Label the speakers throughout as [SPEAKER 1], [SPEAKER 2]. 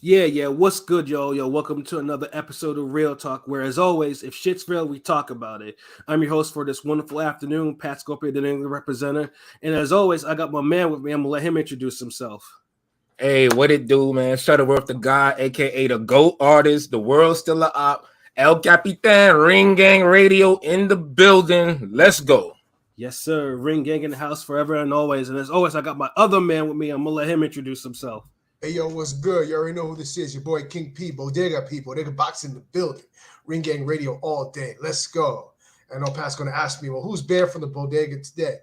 [SPEAKER 1] Yeah. What's good, yo? Yo, welcome to another episode of Real Talk, where, as always, if shit's real, we talk about it. I'm your host for this wonderful afternoon, Pat Scorpio, the New England representative. And as always, I got my man with me. I'm going to let him introduce himself.
[SPEAKER 2] Hey, what it do, man? Shutterworth the God, aka the GOAT artist, the world still a op. El Capitan, Ring Gang Radio in the building. Let's go.
[SPEAKER 1] Yes, sir. Ring gang in the house forever and always. And as always, I got my other man with me. I'm going to let him introduce himself.
[SPEAKER 3] Hey, yo, what's good? You already know who this is. Your boy King P, Bodega people. They can box in the building. Ring Gang Radio all day. Let's go. I know Pat's going to ask me, well, who's banned from the Bodega today?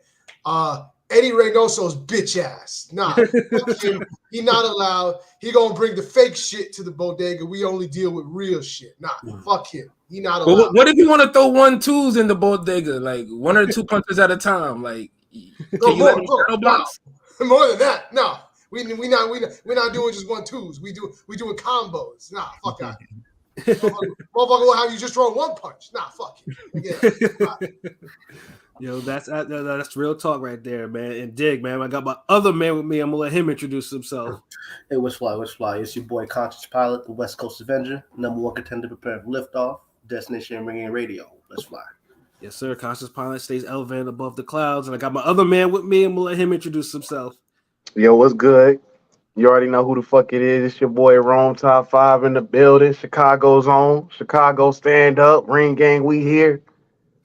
[SPEAKER 3] Eddie Reynoso's bitch ass. Nah, fuck him. He not allowed. He going to bring the fake shit to the Bodega. We only deal with real shit. Nah, fuck him. He not allowed.
[SPEAKER 2] But what if you want to throw 1-2s in the bodega, like 1 or 2 punches at a time? Like, can you let him shadow box?
[SPEAKER 3] More than that, no. We're not doing just 1-2s. We doing combos. Nah, fuck out. Motherfucker will have you just throw one punch. Nah, fuck you.
[SPEAKER 1] Yo, that's real talk right there, man. And dig, man. I got my other man with me. I'm gonna let him introduce himself.
[SPEAKER 4] Hey, what's fly? It's your boy Conscious Pilot, the West Coast Avenger, #1 contender preparing for liftoff. Destination Ringing Radio. Let's fly.
[SPEAKER 1] Yes, sir. Conscious Pilot stays elevated above the clouds. And I got my other man with me. I'm gonna let him introduce himself.
[SPEAKER 5] Yo, what's good? You already know who the fuck it is. It's your boy Rome, top 5 in the building. Chicago's on. Chicago stand up. Ring Gang, we here.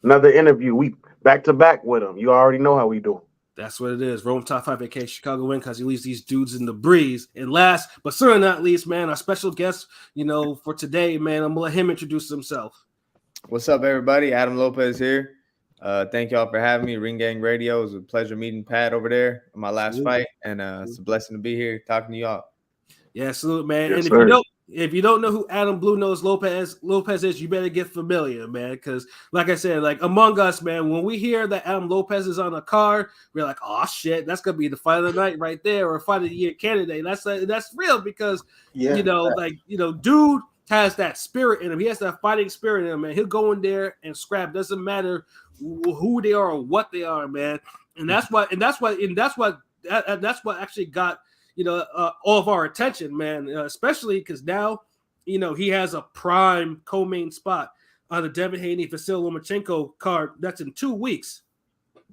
[SPEAKER 5] Another interview. We back to back with him. You already know how we do.
[SPEAKER 1] That's what it is. Rome top 5 AK Chicago win because he leaves these dudes in the breeze. And last, but certainly not least, man, our special guest, for today, man, I'm gonna let him introduce himself.
[SPEAKER 6] What's up, everybody? Adam Lopez here. Thank y'all for having me. Ring Gang Radio. It was a pleasure meeting Pat over there in my last fight, and it's a blessing to be here talking to y'all.
[SPEAKER 1] Yeah, salute, man.
[SPEAKER 5] Yes,
[SPEAKER 1] and
[SPEAKER 5] sir.
[SPEAKER 1] if you don't know who Adam BluNose Lopez is, you better get familiar, man. Because, like I said, like among us, man, when we hear that Adam Lopez is on a card, we're like, oh shit, that's gonna be the fight of the night right there, or fight of the year candidate. That's real because dude has that spirit in him. He has that fighting spirit in him, man. He'll go in there and scrap. Doesn't matter who they are or what they are, man. And that's what actually got all of our attention, man. Especially because now, he has a prime co-main spot on the Devin Haney Vasil Lomachenko card. That's in 2 weeks.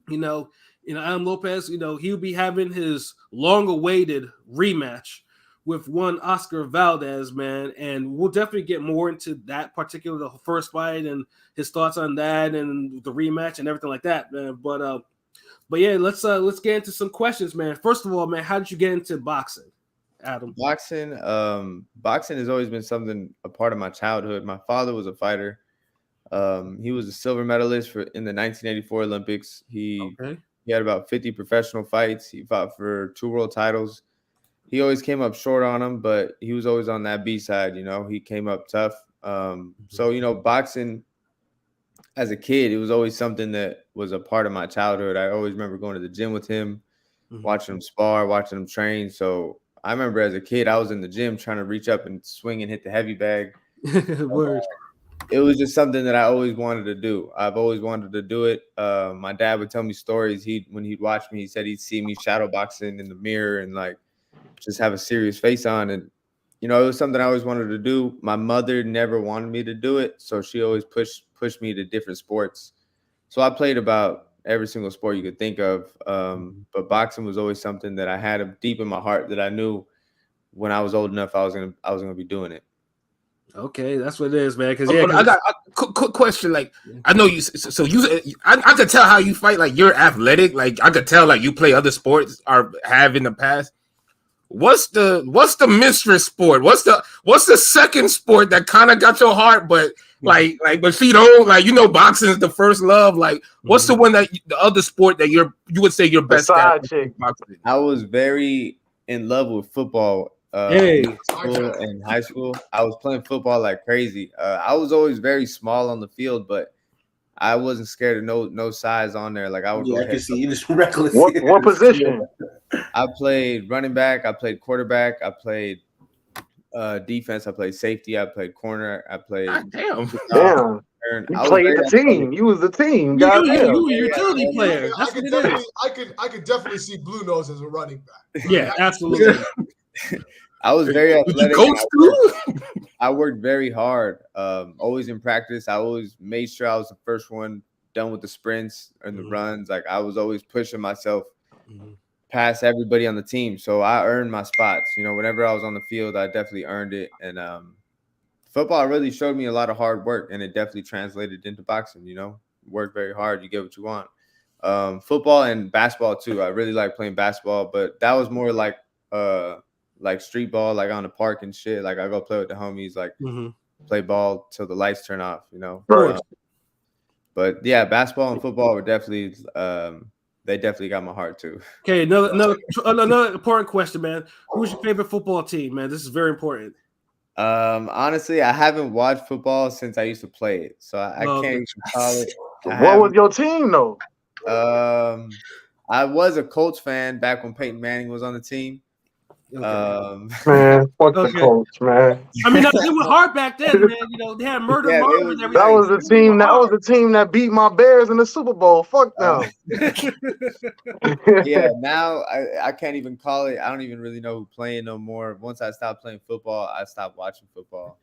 [SPEAKER 1] Adam Lopez, he'll be having his long-awaited rematch with one Oscar Valdez, man, and we'll definitely get more into that particular the first fight and his thoughts on that and the rematch and everything like that, man. But yeah, let's get into some questions, man. First of all, man, how did you get into boxing, Adam?
[SPEAKER 6] Boxing has always been a part of my childhood. My father was a fighter. He was a silver medalist in the 1984 Olympics. He had about 50 professional fights. He fought for 2 world titles. He always came up short on him, but he was always on that B side. He came up tough. So boxing as a kid, it was always something that was a part of my childhood. I always remember going to the gym with him, watching him spar, watching him train. So I remember as a kid, I was in the gym trying to reach up and swing and hit the heavy bag.
[SPEAKER 1] Word.
[SPEAKER 6] It was just something that I always wanted to do. I've always wanted to do it. My dad would tell me stories. When he'd watch me, he said he'd see me shadow boxing in the mirror and just have a serious face on. And, it was something I always wanted to do. My mother never wanted me to do it. So she always pushed me to different sports. So I played about every single sport you could think of. But boxing was always something that I had deep in my heart that I knew when I was old enough, I was going to be doing it.
[SPEAKER 1] Okay, that's what it is, man. Because
[SPEAKER 2] I got a quick question. Like, I know you. So I could tell how you fight. Like, you're athletic. Like, I could tell like you play other sports or have in the past. What's the mistress sport? What's the second sport that kind of got your heart, but but she don't boxing is the first love. Like, what's the one the other sport that you would say you're best at? Boxing?
[SPEAKER 6] I was very in love with football. In high school, I was playing football like crazy. I was always very small on the field, but I wasn't scared of no size on there. Like I would.
[SPEAKER 4] Yeah, I can see you just reckless.
[SPEAKER 5] What position?
[SPEAKER 6] I played running back. I played quarterback. I played defense. I played safety. I played corner. I played.
[SPEAKER 5] Damn. You played the team. You was the team.
[SPEAKER 1] You were a utility player.
[SPEAKER 3] I could definitely see BluNose as a running back.
[SPEAKER 1] Yeah, absolutely.
[SPEAKER 6] I was very
[SPEAKER 2] Did you
[SPEAKER 6] athletic.
[SPEAKER 2] coach too?
[SPEAKER 6] I worked very hard. Always in practice. I always made sure I was the first one done with the sprints and the runs. Like I was always pushing myself past everybody on the team. So I earned my spots. You know, whenever I was on the field, I definitely earned it. And football really showed me a lot of hard work, and it definitely translated into boxing. You know, work very hard, you get what you want. Football and basketball too. I really like playing basketball, but that was more like street ball, like on the park and shit. Like I go play with the homies, like play ball till the lights turn off, you know. But yeah, basketball and football were definitely they definitely got my heart too.
[SPEAKER 1] Okay, another important question, man. Who's your favorite football team, man? This is very important.
[SPEAKER 6] Honestly, I haven't watched football since I used to play it, so I can't even call it.
[SPEAKER 5] What was your team though?
[SPEAKER 6] I was a Colts fan back when Peyton Manning was on the team.
[SPEAKER 1] Okay.
[SPEAKER 5] Man, fuck the Colts, man.
[SPEAKER 1] I mean, they were hard back then, man. You know, they had Murder Marv and everything.
[SPEAKER 5] That was the team. That was the team that beat my Bears in the Super Bowl. Fuck them.
[SPEAKER 6] Yeah, now I can't even call it. I don't even really know who's playing no more. Once I stopped playing football, I stopped watching football.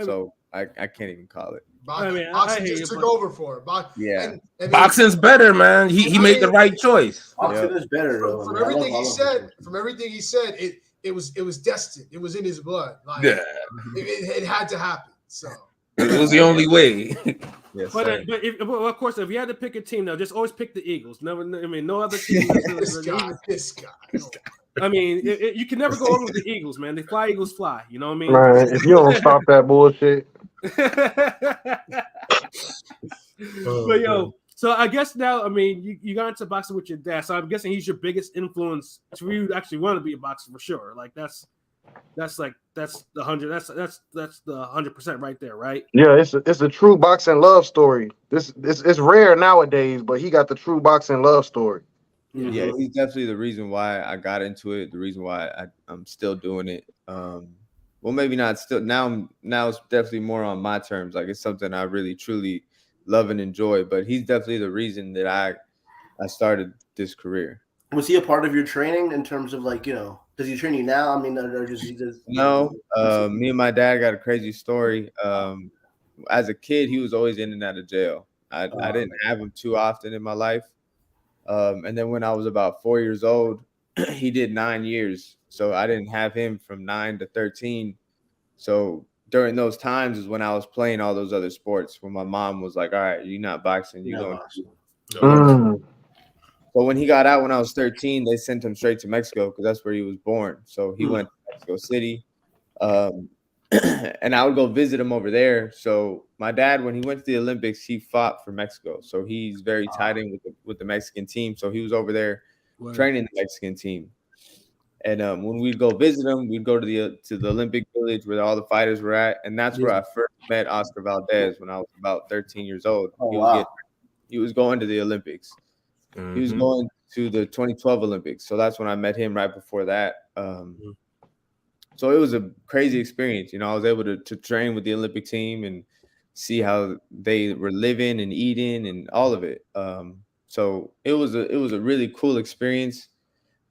[SPEAKER 6] So I can't even call it.
[SPEAKER 3] Boxing just took over for him.
[SPEAKER 6] Yeah,
[SPEAKER 3] and
[SPEAKER 2] boxing's better, man. He made the right choice.
[SPEAKER 4] Boxing is better though.
[SPEAKER 3] From everything he said, it was destined. It was in his blood. Like,
[SPEAKER 2] yeah,
[SPEAKER 3] it had to happen. So
[SPEAKER 2] it was the only way.
[SPEAKER 6] Yes,
[SPEAKER 1] but of course, if you had to pick a team, though, just always pick the Eagles. Never, I mean, no other team.
[SPEAKER 3] This guy.
[SPEAKER 1] I mean, you can never go wrong with the Eagles, man. They fly, Eagles fly. You know what I mean?
[SPEAKER 5] Man, if you don't stop that bullshit.
[SPEAKER 1] But yo, so I guess now, I mean, you got into boxing with your dad, so I'm guessing he's your biggest influence for you to actually want to be a boxer for sure. Like that's the 100. That's the 100% right there, right?
[SPEAKER 5] Yeah, it's a true boxing love story. It's rare nowadays, but he got the true boxing love story.
[SPEAKER 6] Yeah, he's definitely the reason why I got into it. The reason why I'm still doing it. Well, maybe not still. Now it's definitely more on my terms. Like it's something I really truly love and enjoy. But he's definitely the reason that I started this career.
[SPEAKER 4] Was he a part of your training in terms of like, you know, does he train you now? I mean, or just
[SPEAKER 6] no. Me and my dad got a crazy story. As a kid, he was always in and out of jail. I didn't have him too often in my life. And then when I was about 4 years old, he did 9 years. So I didn't have him from 9 to 13. So during those times is when I was playing all those other sports. When my mom was like, "All right, you're not boxing, you're going." So when he got out when I was 13, they sent him straight to Mexico because that's where he was born. So he went to Mexico City. And I would go visit him over there. So my dad, when he went to the Olympics, he fought for Mexico. So he's very tied in with the Mexican team. So he was over there training the Mexican team. And when we'd go visit him, we'd go to the Olympic Village where all the fighters were at. And that's where I first met Oscar Valdez when I was about 13 years old. He was going to the Olympics. He was going to the 2012 Olympics. So that's when I met him right before that. So it was a crazy experience. You know, I was able to train with the Olympic team and see how they were living and eating and all of it. So it was a really cool experience.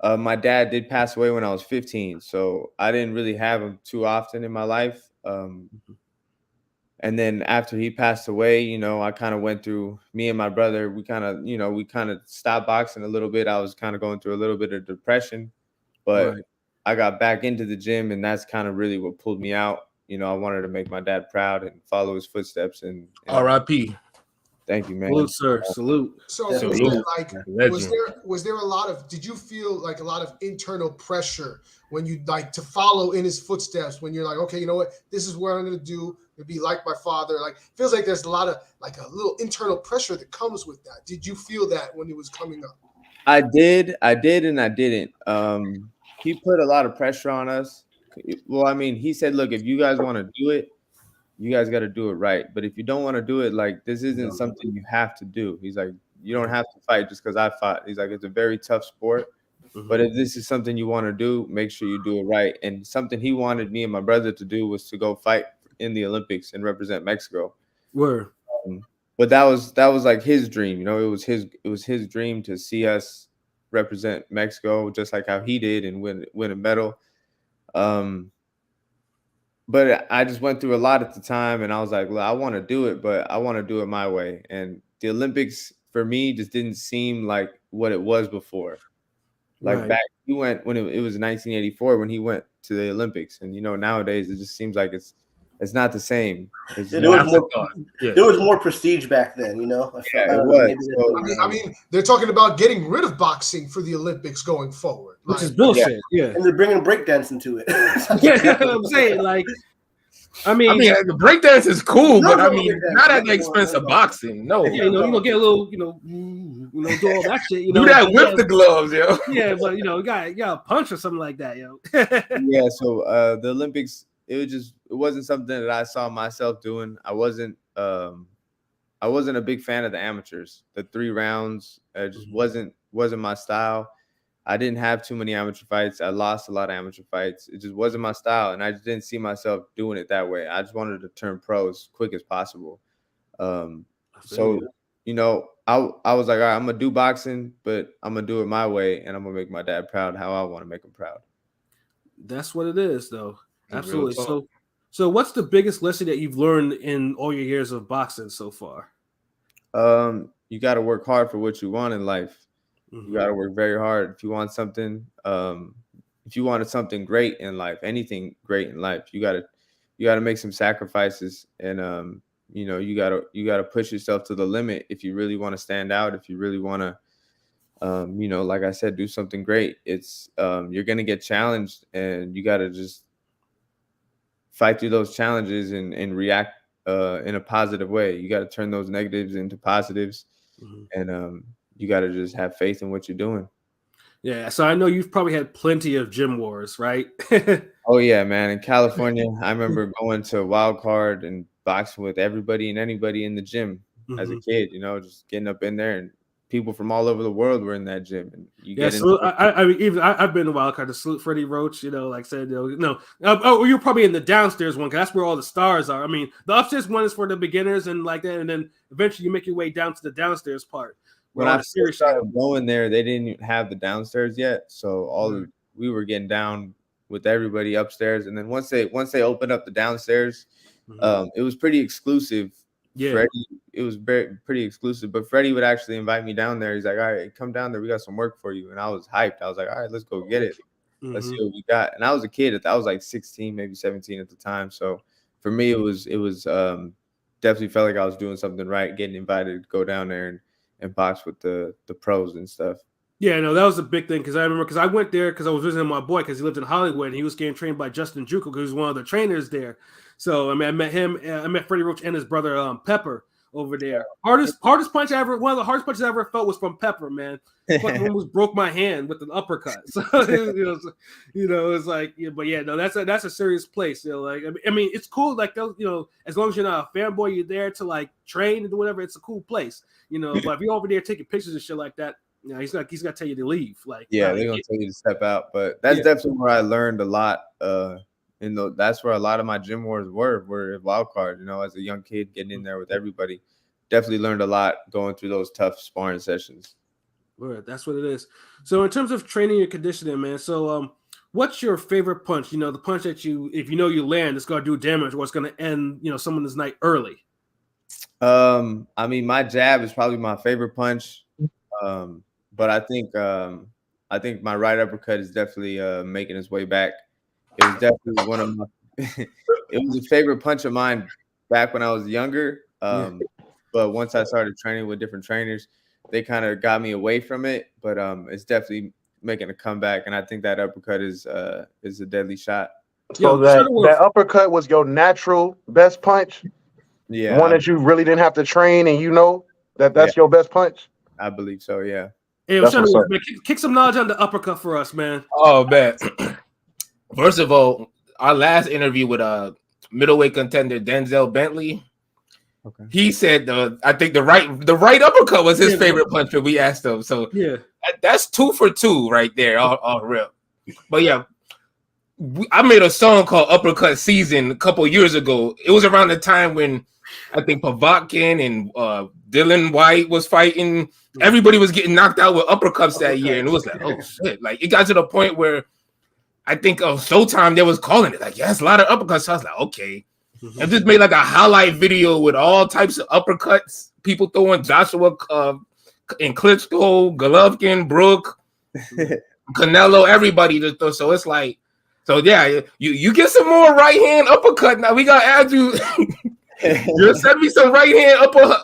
[SPEAKER 6] My dad did pass away when I was 15, so I didn't really have him too often in my life. And then after he passed away, you know, I kind of went through, me and my brother, we kind of stopped boxing a little bit. I was kind of going through a little bit of depression, but I got back into the gym, and that's kind of really what pulled me out. You know, I wanted to make my dad proud and follow his footsteps. And
[SPEAKER 2] R.I.P.
[SPEAKER 6] Thank you, man.
[SPEAKER 1] Salute, sir. Salute.
[SPEAKER 3] So was there a lot of, did you feel like a lot of internal pressure when you like to follow in his footsteps, when you're like, okay, you know what, this is what I'm going to do to be like my father? Like, feels like there's a lot of like a little internal pressure that comes with that. Did you feel that when it was coming up?
[SPEAKER 6] I did, and I didn't. He put a lot of pressure on us. Well, I mean, he said, look, if you guys want to do it, you guys got to do it right. But if you don't want to do it, like, this isn't something you have to do. He's like, you don't have to fight just because I fought. He's like, it's a very tough sport. But if this is something you want to do, make sure you do it right. And something he wanted me and my brother to do was to go fight in the Olympics and represent Mexico. But that was like his dream. You know, it was his dream to see us represent Mexico just like how he did and win a medal. But I just went through a lot at the time, and I was like, well, I want to do it, but I want to do it my way. And the Olympics for me just didn't seem like what it was before. Like back, he went when it was 1984 when he went to the Olympics, and nowadays it just seems like it's not the same.
[SPEAKER 4] There was more prestige back then,
[SPEAKER 6] it was.
[SPEAKER 3] I mean, they're talking about getting rid of boxing for the Olympics going forward,
[SPEAKER 1] which is bullshit. Yeah,
[SPEAKER 4] and they're bringing breakdance into it.
[SPEAKER 1] Yeah, I'm saying like. I mean,
[SPEAKER 2] the breakdance is cool, but I mean, not at the expense of boxing. No,
[SPEAKER 1] get a little, do all that shit.
[SPEAKER 2] Do that with the gloves, yo.
[SPEAKER 1] Yeah, but you got punch or something like that, yo.
[SPEAKER 6] Yeah, so the Olympics, it wasn't something that I saw myself doing. I wasn't a big fan of the amateurs. The 3 rounds just wasn't my style. I didn't have too many amateur fights. I lost a lot of amateur fights. It just wasn't my style, and I just didn't see myself doing it that way. I just wanted to turn pro as quick as possible. I was like, all right, I'm gonna do boxing, but I'm gonna do it my way, and I'm gonna make my dad proud how I want to make him proud.
[SPEAKER 1] That's what it is, though. Absolutely. So what's the biggest lesson that you've learned in all your years of boxing so far?
[SPEAKER 6] You got to work hard for what you want in life. You got to work very hard if you want something. If you wanted something great in life, anything great in life, you got to make some sacrifices, and you got to push yourself to the limit if you really want to stand out. If you really want to, like I said, do something great. It's you're gonna get challenged, and you got to just fight through those challenges and react in a positive way. You got to turn those negatives into positives, and you got to just have faith in what you're doing.
[SPEAKER 1] Yeah. So I know you've probably had plenty of gym wars, right?
[SPEAKER 6] Oh yeah, man. In California, I remember going to Wild Card and boxing with everybody and anybody in the gym as a kid, just getting up in there, and people from all over the world were in that gym. And
[SPEAKER 1] I've been to Wild Card to salute Freddie Roach, like I said, you're probably in the downstairs one, because that's where all the stars are. I mean, the upstairs one is for the beginners and like that, and then eventually you make your way down to the downstairs part.
[SPEAKER 6] When I first started going there, they didn't even have the downstairs yet, so we were getting down with everybody upstairs. And then once they opened up the downstairs, it was pretty exclusive. Yeah, Freddie, it was pretty exclusive. But Freddie would actually invite me down there. He's like, "All right, come down there. We got some work for you." And I was hyped. I was like, "All right, let's go get it. Let's see what we got." And I was a kid. I was like 16, maybe 17 at the time. So for me, it was definitely felt like I was doing something right, getting invited to go down there and box with the pros and stuff.
[SPEAKER 1] Yeah, no, that was a big thing, because I went there because I was visiting my boy, because he lived in Hollywood, and he was getting trained by Justin Juco, who's one of the trainers there. So I mean, I met him. I met Freddie Roach and his brother Pepper over there. Hardest punch I ever. One of the hardest punches I ever felt was from Pepper, man. Fucking almost broke my hand with an uppercut. So it's like, but yeah, no, that's a serious place. I mean, it's cool. Like those, as long as you're not a fanboy, you're there to like train and do whatever. It's a cool place, But if you're over there taking pictures and shit like that, he's got to tell you to leave. Like,
[SPEAKER 6] yeah, they're gonna tell you to step out. But that's definitely where I learned a lot. That's where a lot of my gym wars were at Wild Card. As a young kid getting in there with everybody, definitely learned a lot going through those tough sparring sessions.
[SPEAKER 1] Word, that's what it is. So in terms of training and conditioning, man. So what's your favorite punch? The punch that if you land, it's gonna do damage, or it's gonna end someone's night early.
[SPEAKER 6] I mean, my jab is probably my favorite punch. But I think my right uppercut is definitely making its way back. It was definitely one of my it was a favorite punch of mine back when I was younger. But once I started training with different trainers, they kind of got me away from it. But it's definitely making a comeback, and I think that uppercut is a deadly shot.
[SPEAKER 5] So that uppercut was your natural best punch?
[SPEAKER 6] Yeah.
[SPEAKER 5] One that you really didn't have to train, and that's your best punch?
[SPEAKER 6] I believe so, yeah.
[SPEAKER 1] Hey, kick some knowledge on the uppercut for us, man.
[SPEAKER 2] Oh, man. First of all, our last interview with middleweight contender Denzel Bentley, he said I think the right uppercut was his favorite punch when we asked him. So that's 2 for 2 right there, all real. But yeah, I made a song called Uppercut Season a couple years ago. It was around the time when I think Povatkin and Dylan White was fighting. Everybody was getting knocked out with uppercuts that year, and it was like, oh shit! Like it got to the point where I think Showtime, they was calling it like, yes, a lot of uppercuts. So I was like, okay. And just made like a highlight video with all types of uppercuts. People throwing Joshua and Klitschko, Golovkin, Brook, Canelo, everybody just throw. So it's like, so yeah, you get some more right hand uppercut. Now we gotta add you. You send me some right hand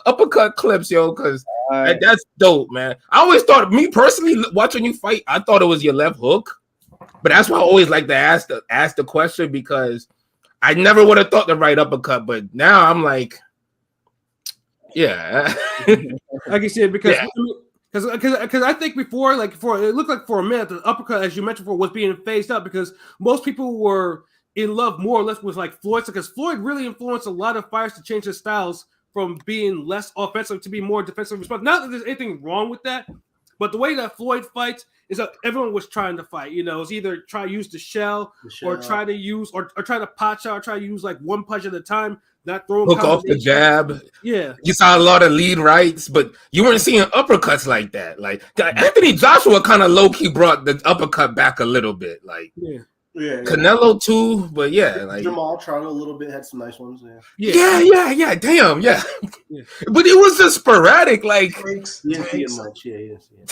[SPEAKER 2] uppercut clips, yo, because that's dope, man. I always thought, me personally, watching you fight, I thought it was your left hook, but that's why I always like to ask the question, because I never would have thought the right uppercut, but now I'm like, yeah.
[SPEAKER 1] Like you said, because I think before it looked like for a minute the uppercut, as you mentioned before, was being phased out because most people were in love more or less with like Floyd, because Floyd really influenced a lot of fighters to change their styles from being less offensive to be more defensive response. Not that there's anything wrong with that, but the way that Floyd fights is that everyone was trying to fight. You know, it's either try to use the shell. Or try to use or try to pot shot, or try to use like one punch at a time, not throwing
[SPEAKER 2] hook off the jab.
[SPEAKER 1] Yeah,
[SPEAKER 2] you saw a lot of lead rights, but you weren't seeing uppercuts like that. Like Anthony Joshua kind of low key brought the uppercut back a little bit. Like Canelo too, but yeah, like
[SPEAKER 4] Jamal tried a little bit, had some nice ones.
[SPEAKER 2] Yeah. Damn, yeah. But it was just sporadic. Like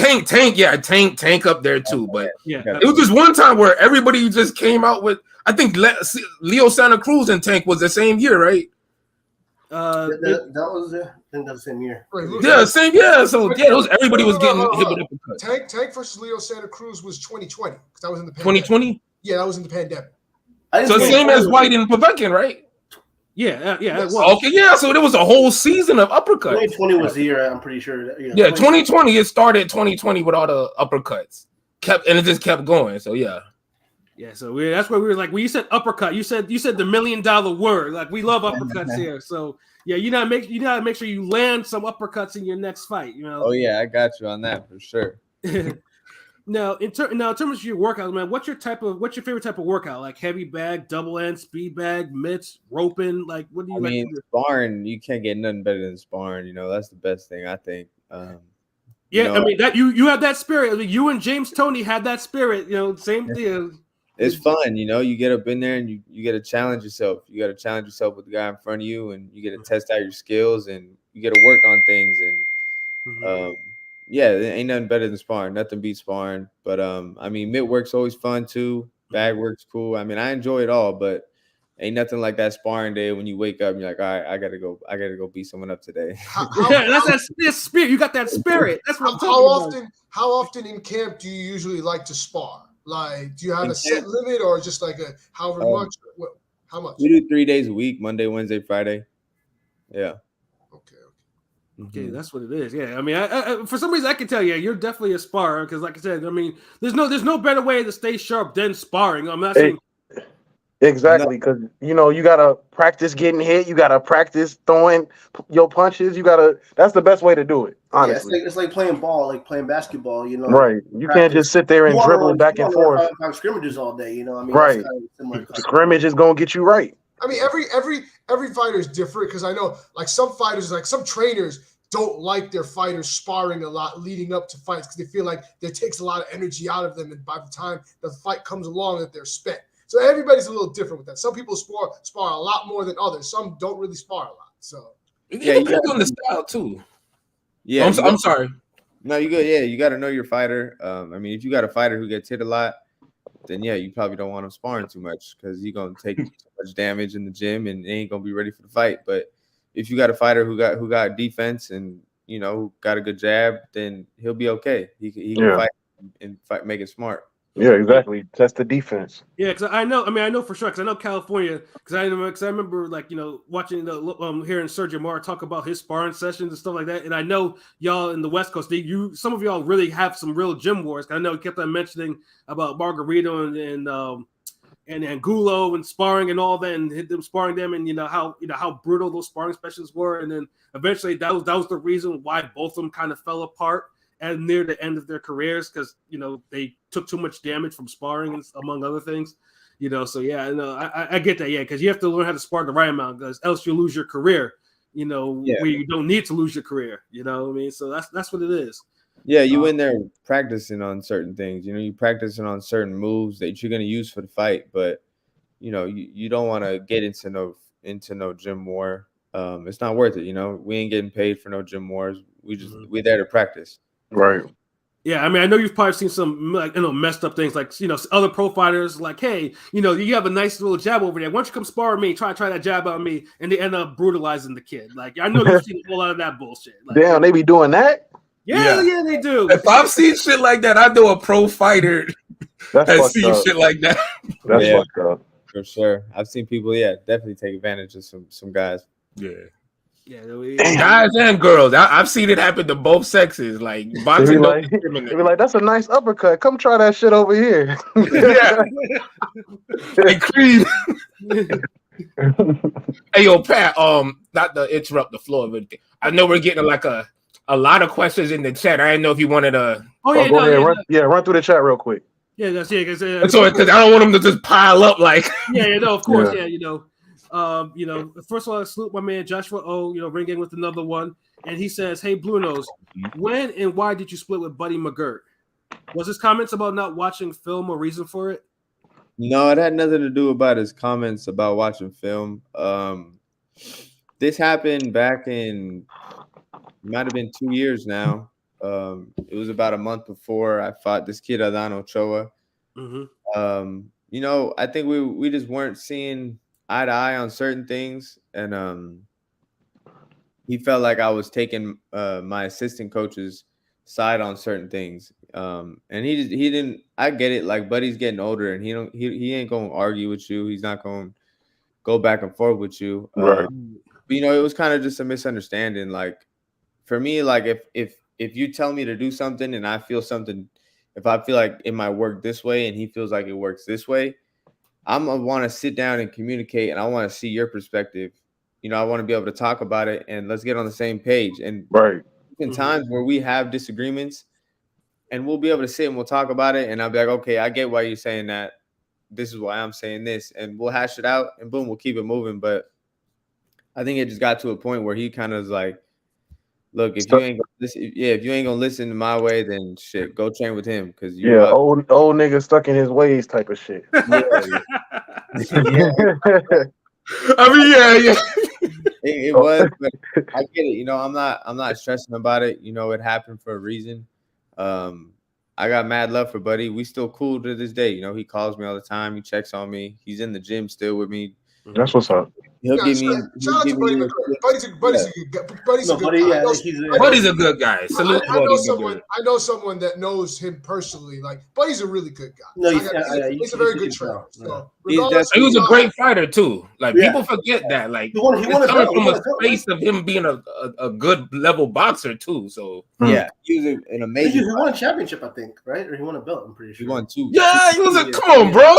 [SPEAKER 2] Tank up there too. But it was just one time where everybody just came out with. I think Leo Santa Cruz and Tank was the same year, right?
[SPEAKER 4] That was I think that was the same year.
[SPEAKER 2] Same year. So everybody was getting hit with uppercuts.
[SPEAKER 3] Tank versus Leo Santa Cruz was 2020 because that was in the
[SPEAKER 2] 2020.
[SPEAKER 3] Yeah, that was in the pandemic.
[SPEAKER 2] So same as White and Povetkin, right?
[SPEAKER 1] Yeah, it was.
[SPEAKER 2] Okay, yeah. So there was a whole season of uppercuts.
[SPEAKER 4] 2020 was the year, I'm pretty sure.
[SPEAKER 2] 2020. It started 2020 with all the uppercuts. It just kept going. So yeah.
[SPEAKER 1] Yeah, so that's where we were like, when you said uppercut, you said the $1 million word. Like, we love uppercuts here. So yeah, you gotta make sure you land some uppercuts in your next fight. You know.
[SPEAKER 6] Oh yeah, I got you on that for sure.
[SPEAKER 1] Now, in terms of your workout, man, what's your favorite type of workout? Like heavy bag, double end, speed bag, mitts, roping? Like, what do you like?
[SPEAKER 6] Sparring, you can't get nothing better than sparring. You know, that's the best thing, I think.
[SPEAKER 1] I mean that you have that spirit. I mean, you and James Toney had that spirit. You know, same deal.
[SPEAKER 6] It's fun, you know. You get up in there and you get to challenge yourself. You got to challenge yourself with the guy in front of you, and you get to test out your skills, and you get to work on things. And there ain't nothing better than sparring. Nothing beats sparring. But I mean, mitt work's always fun too. Bag work's cool. I mean, I enjoy it all, but ain't nothing like that sparring day when you wake up and you're like, all right, I gotta go beat someone up today.
[SPEAKER 1] That's that spirit. You got that spirit. That's what I'm talking about.
[SPEAKER 3] How often in camp do you usually like to spar? Like, do you have a set limit or just like a however much? How much?
[SPEAKER 6] We do 3 days a week: Monday, Wednesday, Friday. Yeah.
[SPEAKER 1] Okay, that's what it is. Yeah, I mean, I for some reason I can tell you, you're definitely a sparrer because, like I said, I mean, there's no better way to stay sharp than sparring. I'm not saying.
[SPEAKER 5] Exactly, because you gotta practice getting hit. You gotta practice throwing your punches. That's the best way to do it. Honestly,
[SPEAKER 4] it's like playing ball, like playing basketball. You know,
[SPEAKER 5] right? You can't just sit there and dribble back and forth.
[SPEAKER 4] Scrimmages all day. You know, I mean,
[SPEAKER 5] right? Scrimmage is gonna get you right.
[SPEAKER 3] I mean, every fighter is different because I know, like some fighters, like some trainers don't like their fighters sparring a lot leading up to fights because they feel like it takes a lot of energy out of them, and by the time the fight comes along, that they're spent. So everybody's a little different with that. Some people spar a lot more than others. Some don't really spar a lot. So
[SPEAKER 2] it depends on the style too.
[SPEAKER 6] Yeah,
[SPEAKER 2] I'm sorry.
[SPEAKER 6] No, you good. Yeah, you got to know your fighter. I mean, if you got a fighter who gets hit a lot, then yeah, you probably don't want him sparring too much because he's gonna take too much damage in the gym and they ain't gonna be ready for the fight. But if you got a fighter who got defense and who got a good jab, then he'll be okay. He can fight and make it smart.
[SPEAKER 5] Yeah, exactly. Test the defense.
[SPEAKER 1] Yeah, because I know for sure. Because I know California. Because I remember watching hearing Sergio Mora talk about his sparring sessions and stuff like that. And I know y'all in the West Coast, some of y'all really have some real gym wars. I know he kept on mentioning about Margarito and Angulo and sparring and all that, and hit them sparring them, and how brutal those sparring sessions were. And then eventually that was the reason why both of them kind of fell apart and near the end of their careers because they took too much damage from sparring, among other things. So yeah, I get that. Yeah, because you have to learn how to spar the right amount, because else you lose your career. Where you don't need to lose your career. You know what I mean? So that's what it is.
[SPEAKER 6] Yeah, you in there practicing on certain things. You know, you practicing on certain moves that you're gonna use for the fight, but you know, you don't want to get into no gym war. It's not worth it. You know, we ain't getting paid for no gym wars. We're there to practice.
[SPEAKER 5] Right.
[SPEAKER 1] Yeah, I mean, I know you've probably seen some messed up things like other pro fighters like, hey, you have a nice little jab over there. Why don't you come spar with me? Try that jab on me, and they end up brutalizing the kid. Like, I know you've seen a lot of that bullshit. Like,
[SPEAKER 5] Damn, they be doing that.
[SPEAKER 1] Yeah, they do.
[SPEAKER 2] If I've seen shit like that, I know a pro fighter has seen shit like that.
[SPEAKER 5] That's fucked up.
[SPEAKER 6] For sure. I've seen people, definitely take advantage of some guys.
[SPEAKER 2] Yeah.
[SPEAKER 1] Yeah,
[SPEAKER 2] guys and girls. I've seen it happen to both sexes. Like boxing,
[SPEAKER 5] they be like, that's a nice uppercut. Come try that shit over here.
[SPEAKER 2] Yeah. Hey, Creed. Hey, yo, Pat. Not to interrupt the floor, but I know we're getting like a lot of questions in the chat. I didn't know if you wanted to.
[SPEAKER 5] Go ahead. Run through the chat real quick.
[SPEAKER 1] Yeah, that's because
[SPEAKER 2] because I don't want them to just pile up like.
[SPEAKER 1] Of course, first of all, I salute my man Joshua O. Ring Gang with another one, and he says, "Hey, BluNose, when and why did you split with Buddy McGirt? Was his comments about not watching film a reason for it?"
[SPEAKER 6] No, it had nothing to do about his comments about watching film. This happened back in, might have been 2 years now. It was about a month before I fought this kid Adán Ochoa. I think we just weren't seeing eye to eye on certain things, and he felt like I was taking my assistant coach's side on certain things. And he didn't. I get it. Like, Buddy's getting older, and he ain't gonna argue with you. He's not gonna go back and forth with you.
[SPEAKER 5] Right.
[SPEAKER 6] But, it was kind of just a misunderstanding. Like, for me, like if you tell me to do something and I feel something, if I feel like it might work this way and he feels like it works this way, I'm gonna want to sit down and communicate, and I want to see your perspective. I want to be able to talk about it, and let's get on the same page. And in times where we have disagreements, and we'll be able to sit and we'll talk about it, and I'll be like, okay, I get why you're saying that. This is why I'm saying this, and we'll hash it out, and boom, we'll keep it moving. But I think it just got to a point where he kind of was like, look, if you ain't gonna listen to my way, then shit, go train with him, because
[SPEAKER 5] old nigga stuck in his ways type of shit.
[SPEAKER 2] I mean, yeah.
[SPEAKER 6] It was, but I get it. I'm not stressing about it. It happened for a reason. I got mad love for Buddy. We still cool to this day. He calls me all the time. He checks on me. He's in the gym still with me.
[SPEAKER 5] That's what's up.
[SPEAKER 6] He'll give me.
[SPEAKER 3] Shout out to Buddy McGirt. Buddy's a good guy.
[SPEAKER 2] Buddy's a good guy. Salute Buddy.
[SPEAKER 3] I know someone that knows him personally. Like, Buddy's a really good guy.
[SPEAKER 4] No,
[SPEAKER 3] he's a very good trainer. So,
[SPEAKER 2] he was a great fighter too. Like, people forget that. Like, he coming from a space of him being a good level boxer too. So
[SPEAKER 6] yeah, he was an amazing.
[SPEAKER 4] He won a championship, I think, right? Or he won a belt. I'm pretty sure
[SPEAKER 6] he won 2.
[SPEAKER 2] Yeah, he was a come on, bro.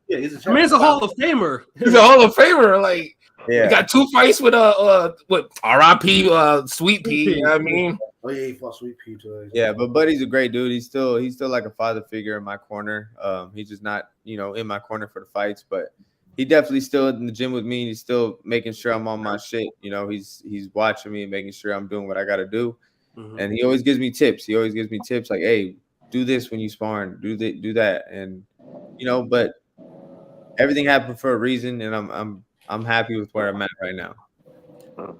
[SPEAKER 4] Yeah, he's a.
[SPEAKER 1] I mean, he's a Hall of Famer.
[SPEAKER 2] He's a Hall of Famer. Like,
[SPEAKER 6] yeah,
[SPEAKER 2] he got 2 fights with R.I.P. Sweet Pea. You know what I mean?
[SPEAKER 4] Oh yeah, he fought Sweet Pea too.
[SPEAKER 6] Yeah, but Buddy's a great dude. He's still like a father figure in my corner. He's just not in my corner for the fights, but he definitely still in the gym with me. And he's still making sure I'm on my shit. He's watching me and making sure I'm doing what I got to do. And he always gives me tips. Like, hey, do this when you sparring, do that, and but everything happened for a reason, and I'm happy with where I'm at right now.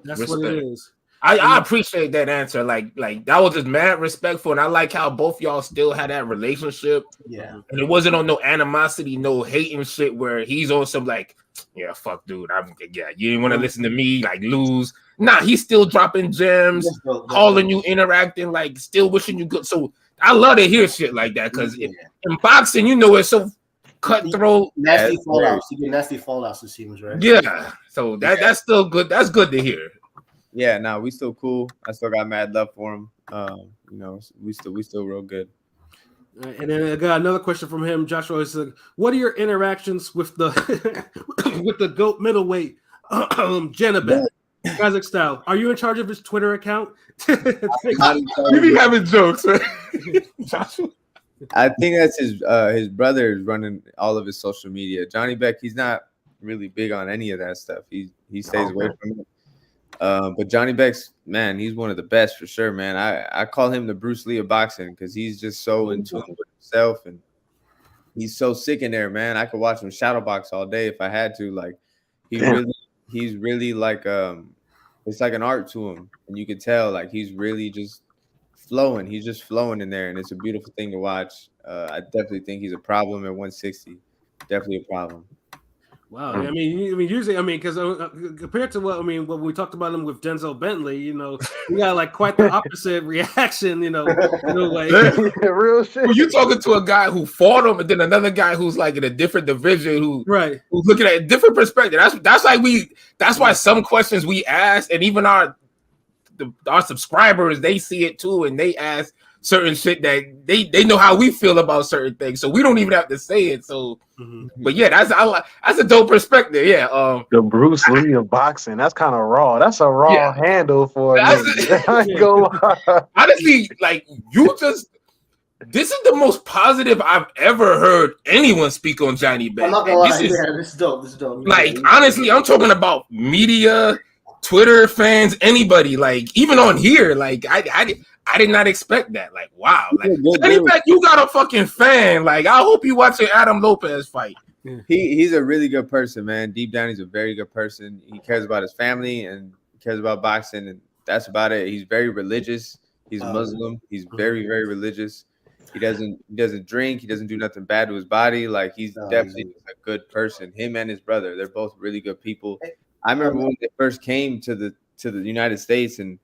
[SPEAKER 1] That's what it is.
[SPEAKER 2] I appreciate that answer. Like that was just mad respectful, and I like how both y'all still had that relationship.
[SPEAKER 4] Yeah,
[SPEAKER 2] and it wasn't on no animosity, no hating shit. Where he's on some like, yeah, fuck, dude. You didn't want to listen to me, like lose. Nah, he's still dropping gems, calling you, interacting, like still wishing you good. So I love to hear shit like that because in boxing, it's so cutthroat.
[SPEAKER 4] Nasty fallouts. You get nasty fallouts, it seems, right?
[SPEAKER 2] Yeah. So that's still good. That's good to hear.
[SPEAKER 6] Yeah, no, we still cool. I still got mad love for him. We still real good.
[SPEAKER 1] And then I got another question from him. Joshua is like, what are your interactions with the with the GOAT middleweight Janabek, Kazakh style? Are you in charge of his Twitter account?
[SPEAKER 2] You be having jokes, right? Joshua?
[SPEAKER 6] I think that's his brother is running all of his social media. Johnny Beck, he's not really big on any of that stuff. He stays away from it. But Johnny Beck's, man, he's one of the best for sure, man. I call him the Bruce Lee of boxing because he's just so in tune with himself and he's so sick in there, man. I could watch him shadow box all day if I had to. Like he's really like it's like an art to him, and you could tell like he's really just flowing. He's just flowing in there, and it's a beautiful thing to watch. I definitely think he's a problem at 160. Definitely a problem.
[SPEAKER 1] Wow, I mean, usually, because compared to what when we talked about him with Denzel Bentley, we got like quite the opposite reaction, in a way.
[SPEAKER 5] Real shit.
[SPEAKER 2] Well, you talking to a guy who fought him, and then another guy who's like in a different division, who's looking at a different perspective. That's why some questions we ask, and even our subscribers, they see it too, and they ask certain shit that they know how we feel about certain things, so we don't even have to say it. So, but yeah, that's a dope perspective. Yeah,
[SPEAKER 5] the Bruce Lee of boxing. That's kind of raw. That's a raw handle for
[SPEAKER 2] honestly, like this is the most positive I've ever heard anyone speak on Johnny Beck.
[SPEAKER 4] I'm not gonna lie, this is dope. This is dope.
[SPEAKER 2] Like honestly, I'm talking about media, Twitter fans, anybody. Like even on here, like I did not expect that. Like, wow. Like, Johnny Beck, you got a fucking fan. Like, I hope you watching Adam Lopez fight.
[SPEAKER 6] He's a really good person, man. Deep down, he's a very good person. He cares about his family and cares about boxing, and that's about it. He's very religious. He's Muslim. He's very, very religious. He doesn't drink. He doesn't do nothing bad to his body. Like, he's definitely a good person. Him and his brother, they're both really good people. I remember when they first came to the United States, and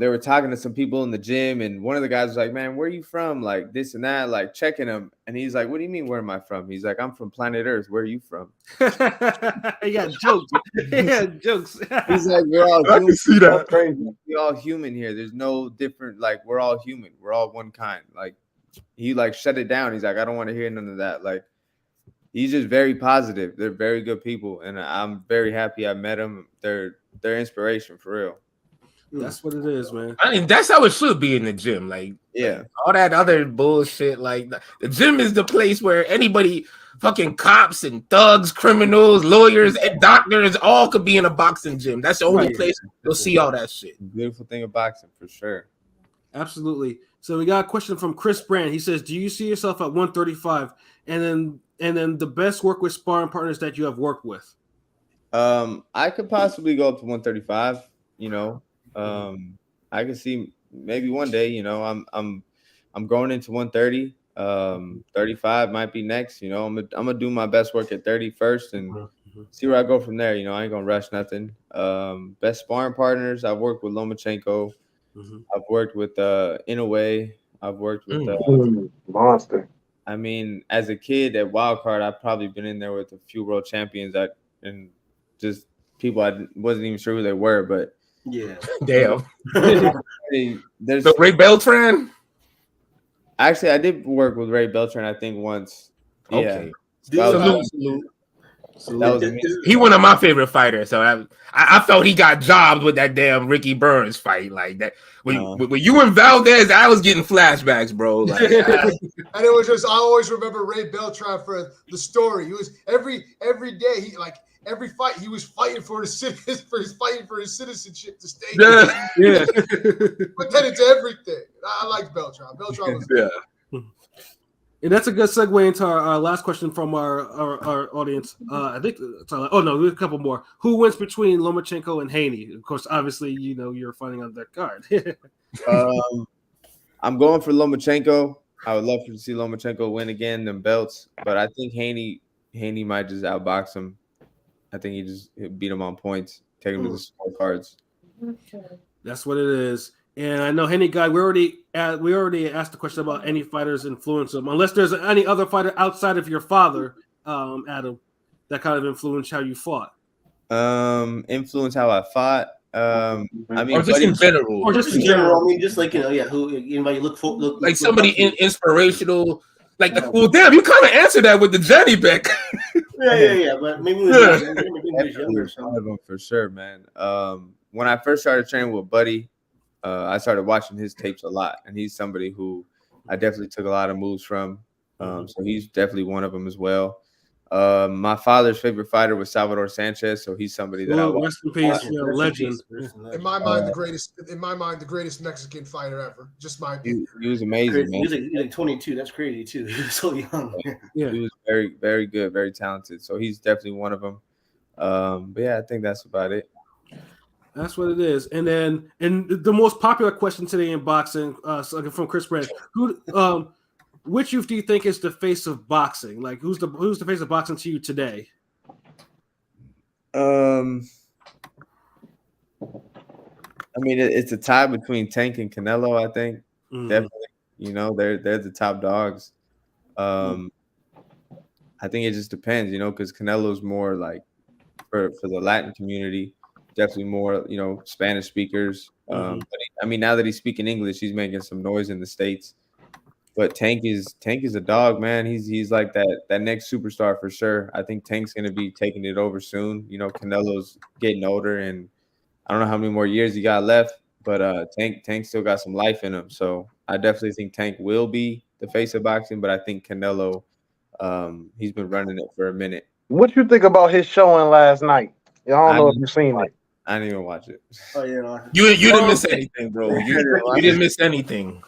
[SPEAKER 6] they were talking to some people in the gym, and one of the guys was like, "Man, where are you from?" Like this and that, like checking him. And he's like, "What do you mean, where am I from?" He's like, "I'm from planet Earth. Where are you from?"
[SPEAKER 1] Yeah, jokes. Yeah, jokes.
[SPEAKER 6] He's like, "We're all
[SPEAKER 2] I can see that.
[SPEAKER 5] Crazy.
[SPEAKER 6] we're all human here. There's no different. Like we're all human. We're all one kind." Like he like shut it down. He's like, "I don't want to hear none of that." Like he's just very positive. They're very good people, and I'm very happy I met them. They're inspiration for real.
[SPEAKER 1] That's what it is, man.
[SPEAKER 2] I mean, that's how it should be in the gym. Like, all that other bullshit. Like, the gym is the place where anybody, fucking cops and thugs, criminals, lawyers, and doctors, all could be in a boxing gym. That's the only place you'll see all that shit.
[SPEAKER 6] Beautiful thing of boxing, for sure.
[SPEAKER 1] Absolutely. So we got a question from Chris Brand. He says, "Do you see yourself at 135, and then the best work with sparring partners that you have worked with?"
[SPEAKER 6] I could possibly go up to 135. I could see maybe one day. I'm going into 130. 35 might be next. I'm gonna do my best work at 30 first and see where I go from there. I ain't gonna rush nothing. Best sparring partners, I've worked with Lomachenko. I've worked with Inoue. I've worked with
[SPEAKER 5] Monster.
[SPEAKER 6] I mean, as a kid at Wildcard, I've probably been in there with a few world champions and just people I wasn't even sure who they were, but
[SPEAKER 4] yeah,
[SPEAKER 2] damn.
[SPEAKER 6] There's
[SPEAKER 2] so Ray Beltran.
[SPEAKER 6] Actually, I did work with Ray Beltran, I think once.
[SPEAKER 2] Okay.
[SPEAKER 6] Yeah.
[SPEAKER 2] He one of my favorite fighters, so I felt he got jobbed with that damn Ricky Burns fight. Like that when you and Valdez, I was getting flashbacks, bro. Like,
[SPEAKER 3] and it was just I always remember Ray Beltran for the story. He was every day he like every fight he was fighting for his citizenship to stay.
[SPEAKER 2] Yeah.
[SPEAKER 3] But then it's everything. I liked Beltran. Beltran was
[SPEAKER 1] And that's a good segue into our last question from our audience. I think. Oh no, there's a couple more. Who wins between Lomachenko and Haney? Of course, obviously, you're fighting on that card.
[SPEAKER 6] I'm going for Lomachenko. I would love to see Lomachenko win again them belts, but I think Haney might just outbox him. I think he'll beat him on points, take him to the scorecards.
[SPEAKER 1] That's what it is. And I know Henny guy, we already asked the question about any fighters influence him, unless there's any other fighter outside of your father, Adam, that kind of influenced how you fought.
[SPEAKER 6] Influence how I fought. I mean,
[SPEAKER 2] or just in general,
[SPEAKER 4] I mean, just like who anybody look
[SPEAKER 2] like somebody inspirational. Like, well, damn, you kind of answered that with the Johnny Beck.
[SPEAKER 4] yeah. But maybe we was younger.
[SPEAKER 6] One of them for sure, man. When I first started training with Buddy, I started watching his tapes a lot, and he's somebody who I definitely took a lot of moves from. So he's definitely one of them as well. My father's favorite fighter was Salvador Sanchez, so he's somebody that I watch.
[SPEAKER 1] Rest in peace, legend.
[SPEAKER 3] In my mind, the greatest Mexican fighter ever. Just my opinion.
[SPEAKER 6] He was amazing, man.
[SPEAKER 4] He's like 22. That's crazy too. He was so young.
[SPEAKER 1] Yeah,
[SPEAKER 6] He was very, very good, very talented. So he's definitely one of them. But yeah, I think that's about it.
[SPEAKER 1] that's what it is. And then, the most popular question today in boxing, from Chris Brand, which youth do you think is the face of boxing? Like, who's the face of boxing to you today?
[SPEAKER 6] I mean, it's a tie between Tank and Canelo. I think definitely. You know, they're the top dogs. I think it just depends, you know, because Canelo's more like for the Latin community, definitely more, you know, Spanish speakers. But I mean, now that he's speaking English, he's making some noise in the States. But Tank is a dog, man. He's like that next superstar for sure. I think Tank's gonna be taking it over soon. You know, Canelo's getting older, and I don't know how many more years he got left, but Tank still got some life in him. So I definitely think Tank will be the face of boxing, but I think Canelo, he's been running it for a minute.
[SPEAKER 5] What you think about his showing last night? I don't know if you've seen it.
[SPEAKER 6] I didn't even watch it.
[SPEAKER 4] Oh yeah,
[SPEAKER 2] You didn't miss anything, bro. You didn't miss anything.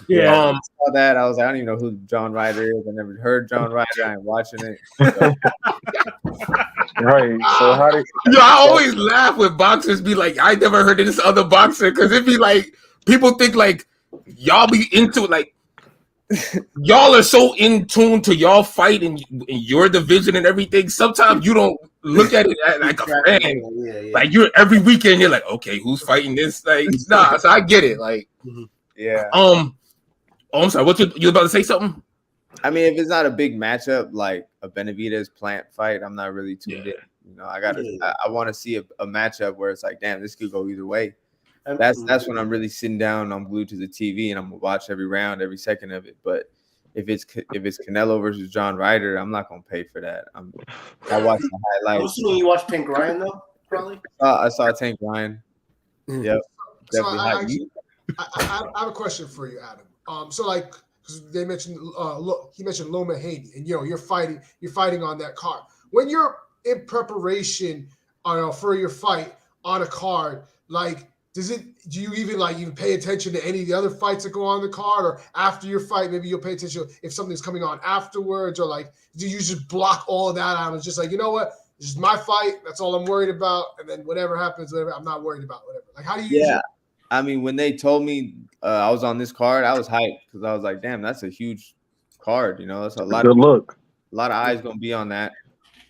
[SPEAKER 1] Yeah.
[SPEAKER 6] I saw that. I was like, I don't even know who John Ryder is. I never heard John Ryder. I ain't watching it. So.
[SPEAKER 5] Right. So how did
[SPEAKER 2] I always laugh when boxers be like, I never heard of this other boxer, because it be like people think like y'all be into it, like y'all are so in tune to y'all fight in your division and everything. Sometimes you don't look at it like a fan.
[SPEAKER 4] Yeah.
[SPEAKER 2] Like you're every weekend, you're like, okay, who's fighting this? Like, nah, so I get it. Like,
[SPEAKER 6] Yeah.
[SPEAKER 2] I'm sorry. What you about to say something?
[SPEAKER 6] I mean, if it's not a big matchup like a Benavidez Plant fight, I'm not really tuned in. You know, I want to see a matchup where it's like, damn, this could go either way. That's when I'm really sitting down, I'm glued to the TV, and I'm gonna watch every round, every second of it. But if it's Canelo versus John Ryder, I'm not gonna pay for that. I watch the
[SPEAKER 4] I'm
[SPEAKER 6] highlights.
[SPEAKER 4] assuming you watched Tank Ryan though, probably.
[SPEAKER 6] I saw Tank Ryan. Yep.
[SPEAKER 3] So
[SPEAKER 6] Definitely.
[SPEAKER 3] I have a question for you, Adam. So like, because they mentioned, he mentioned Loma Haney, and you know, you're fighting on that card. When you're in preparation, for your fight on a card, like, do you even pay attention to any of the other fights that go on the card, or after your fight, maybe you'll pay attention if something's coming on afterwards, or like, do you just block all of that out? It's just like, you know what? This is my fight. That's all I'm worried about. And then whatever happens, I'm not worried about whatever. Like, how do you?
[SPEAKER 6] Yeah. I mean, when they told me I was on this card, I was hyped because I was like, damn, that's a huge card. You know, that's a lot.
[SPEAKER 5] Good look.
[SPEAKER 6] A lot of eyes going to be on that.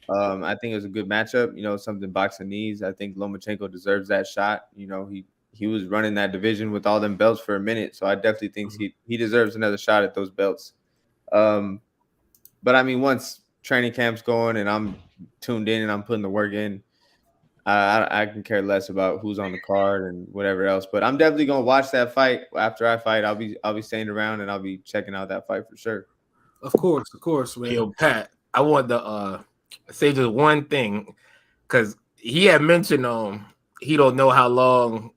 [SPEAKER 6] I think it was a good matchup. You know, something boxing needs. I think Lomachenko deserves that shot. You know, he was running that division with all them belts for a minute. So I definitely think he deserves another shot at those belts. But I mean, once training camp's going and I'm tuned in and I'm putting the work in, I can care less about who's on the card and whatever else. But I'm definitely gonna watch that fight. After I fight, I'll be staying around and I'll be checking out that fight for sure.
[SPEAKER 1] Of course, man.
[SPEAKER 2] Yo, Pat, I want to say just one thing, because he had mentioned he don't know how long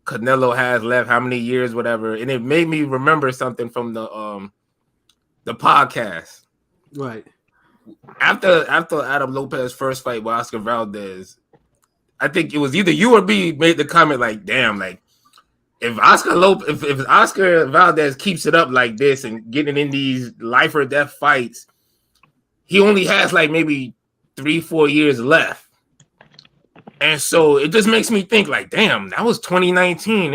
[SPEAKER 2] Canelo has left, how many years, whatever, and it made me remember something from the podcast.
[SPEAKER 1] Right.
[SPEAKER 2] After Adam Lopez's first fight with Oscar Valdez, I think it was either you or me made the comment like, damn, like if Oscar Valdez keeps it up like this and getting in these life or death fights, he only has like maybe 3-4 years left. And so it just makes me think like, damn, that was 2019.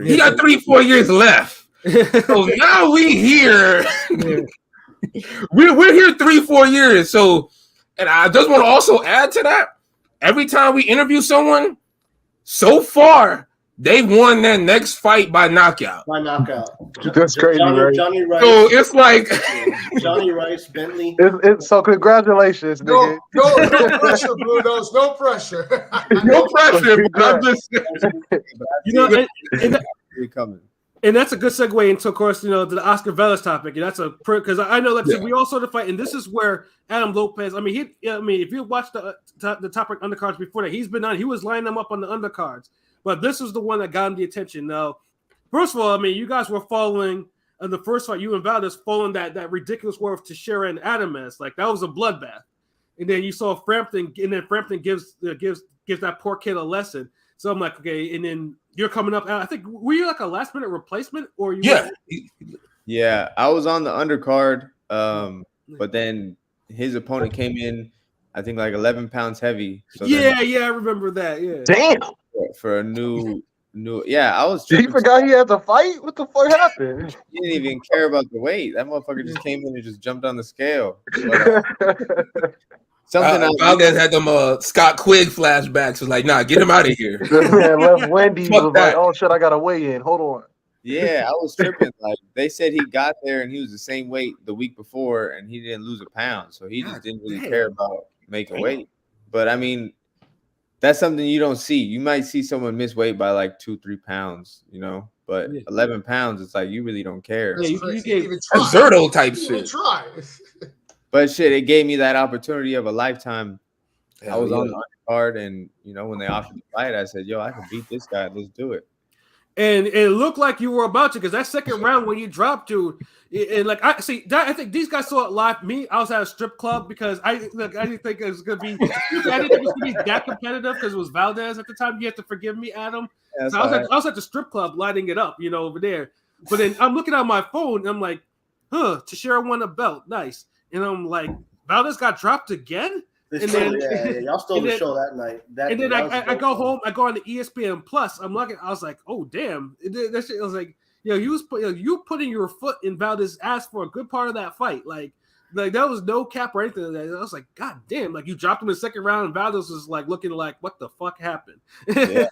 [SPEAKER 2] He got 3-4 years left. So now we here. We're here 3-4 years. So, and I just want to also add to that. Every time we interview someone, so far they've won their next fight by knockout.
[SPEAKER 5] That's crazy, right?
[SPEAKER 4] Johnny Rice.
[SPEAKER 2] So it's like
[SPEAKER 4] Johnny Rice, Bentley.
[SPEAKER 5] So congratulations, nigga.
[SPEAKER 3] No pressure, BluNose. No pressure.
[SPEAKER 2] no pressure. But I'm just,
[SPEAKER 1] and that's a good segue into, of course, the Oscar Valdez topic. And that's because I know, like, we all saw the fight, and this is where Adam Lopez. I mean, if you watch the top undercards before that, he was lining them up on the undercards, but this was the one that got him the attention. Now, first of all, I mean, you guys were following in the first fight, you and Valdez falling that ridiculous war with Teixeira and Adames. Like that was a bloodbath. And then you saw Frampton, and then Frampton gives that poor kid a lesson. So I'm like, okay, and then you're coming up. I think were you like a last minute replacement or you?
[SPEAKER 2] Yeah,
[SPEAKER 6] yeah. I was on the undercard, but then his opponent came in, I think like 11 pounds heavy. So
[SPEAKER 1] yeah, I remember that. Yeah,
[SPEAKER 5] Damn.
[SPEAKER 6] For a new. Yeah, I was.
[SPEAKER 5] He forgot he had to fight. What the fuck happened?
[SPEAKER 6] He didn't even care about the weight. That motherfucker just came in and just jumped on the scale. But, something
[SPEAKER 2] Valdez had them Scott Quigg flashbacks. Was like, nah, get him out of here.
[SPEAKER 5] This man left Wendy's.
[SPEAKER 2] Fuck
[SPEAKER 5] Was
[SPEAKER 2] that.
[SPEAKER 5] like, oh shit, I gotta weigh in. Hold on.
[SPEAKER 6] Yeah, I was tripping. Like they said, he got there and he was the same weight the week before, and he didn't lose a pound, so he just didn't really care about making weight. But I mean, that's something you don't see. You might see someone miss weight by like 2-3 pounds, you know. But 11 pounds, it's like you really don't care.
[SPEAKER 1] Yeah, you gave
[SPEAKER 2] That's Zerto type shit.
[SPEAKER 3] Try.
[SPEAKER 6] But shit, it gave me that opportunity of a lifetime. I was on
[SPEAKER 2] the
[SPEAKER 6] the undercard, and you know when they offered the fight, I said, "Yo, I can beat this guy. Let's do it."
[SPEAKER 1] And it looked like you were about to, because that second round when you dropped, dude, and like I see that, I think these guys saw it live. Me, I was at a strip club because I didn't think it was gonna be. I didn't think it was gonna be that competitive because it was Valdez at the time. You have to forgive me, Adam.
[SPEAKER 6] Yeah,
[SPEAKER 1] so I was at the strip club lighting it up, over there. But then I'm looking at my phone and I'm like, Teixeira won a belt, nice. And I'm like, Valdez got dropped again. And then,
[SPEAKER 4] y'all stole the show that night.
[SPEAKER 1] And then I go home. I go on the ESPN Plus. I'm looking. I was like, oh damn! That shit. I was like, you putting your foot in Valdez's ass for a good part of that fight. Like that was no cap or anything. Like that. I was like, god damn! Like you dropped him in the second round, and Valdez was like looking like, what the fuck happened?
[SPEAKER 2] Yeah.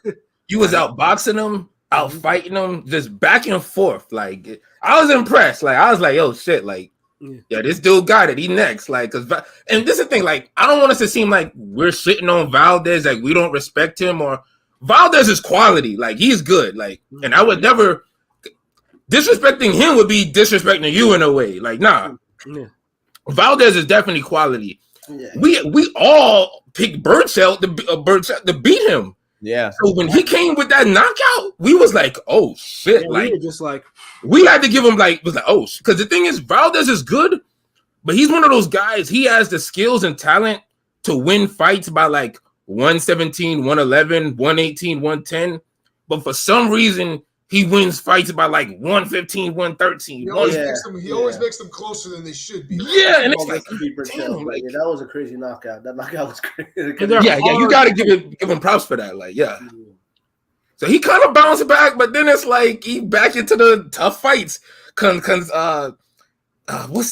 [SPEAKER 2] You was out boxing him, out fighting him, just back and forth. Like I was impressed. Like I was like, yo, shit, like. Yeah, this dude got it. He next, like, and this is the thing. Like, I don't want us to seem like we're shitting on Valdez, like we don't respect him. Or Valdez is quality, like he's good, like, and I would never disrespecting him would be disrespecting you in a way. Like, nah, Valdez is definitely quality. Yeah. We all picked Burchell to beat him.
[SPEAKER 6] Yeah.
[SPEAKER 2] So when he came with that knockout, we was like, oh shit.
[SPEAKER 1] Yeah,
[SPEAKER 2] like
[SPEAKER 1] we were just like
[SPEAKER 2] we had to give him because the thing is Valdez is good, but he's one of those guys, he has the skills and talent to win fights by like 117, 111, 118, 110. But for some reason, he wins fights by like 115, 113.
[SPEAKER 3] He always makes them closer than they should be.
[SPEAKER 2] Yeah, and it's like,
[SPEAKER 4] damn, like that was a crazy knockout. That knockout was crazy.
[SPEAKER 2] You got to give him props for that. Like, yeah. So he kind of bounced back, but then it's like he back into the tough fights. What's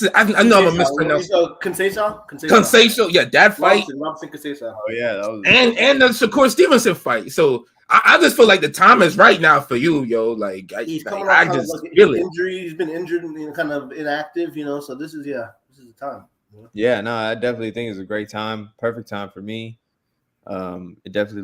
[SPEAKER 2] it? I know I'm mispronouncing. Conceição, yeah, that fight.
[SPEAKER 4] Robinson Conceição.
[SPEAKER 6] Oh yeah, that was
[SPEAKER 2] and the Shakur Stevenson fight. So I just feel like the time is right now for you, yo. Like
[SPEAKER 4] he's coming
[SPEAKER 2] I
[SPEAKER 4] off
[SPEAKER 2] just feel it.
[SPEAKER 4] Injury. He's been injured and kind of inactive, So this is the time.
[SPEAKER 6] Yeah, no, I definitely think it's a great time, perfect time for me. It definitely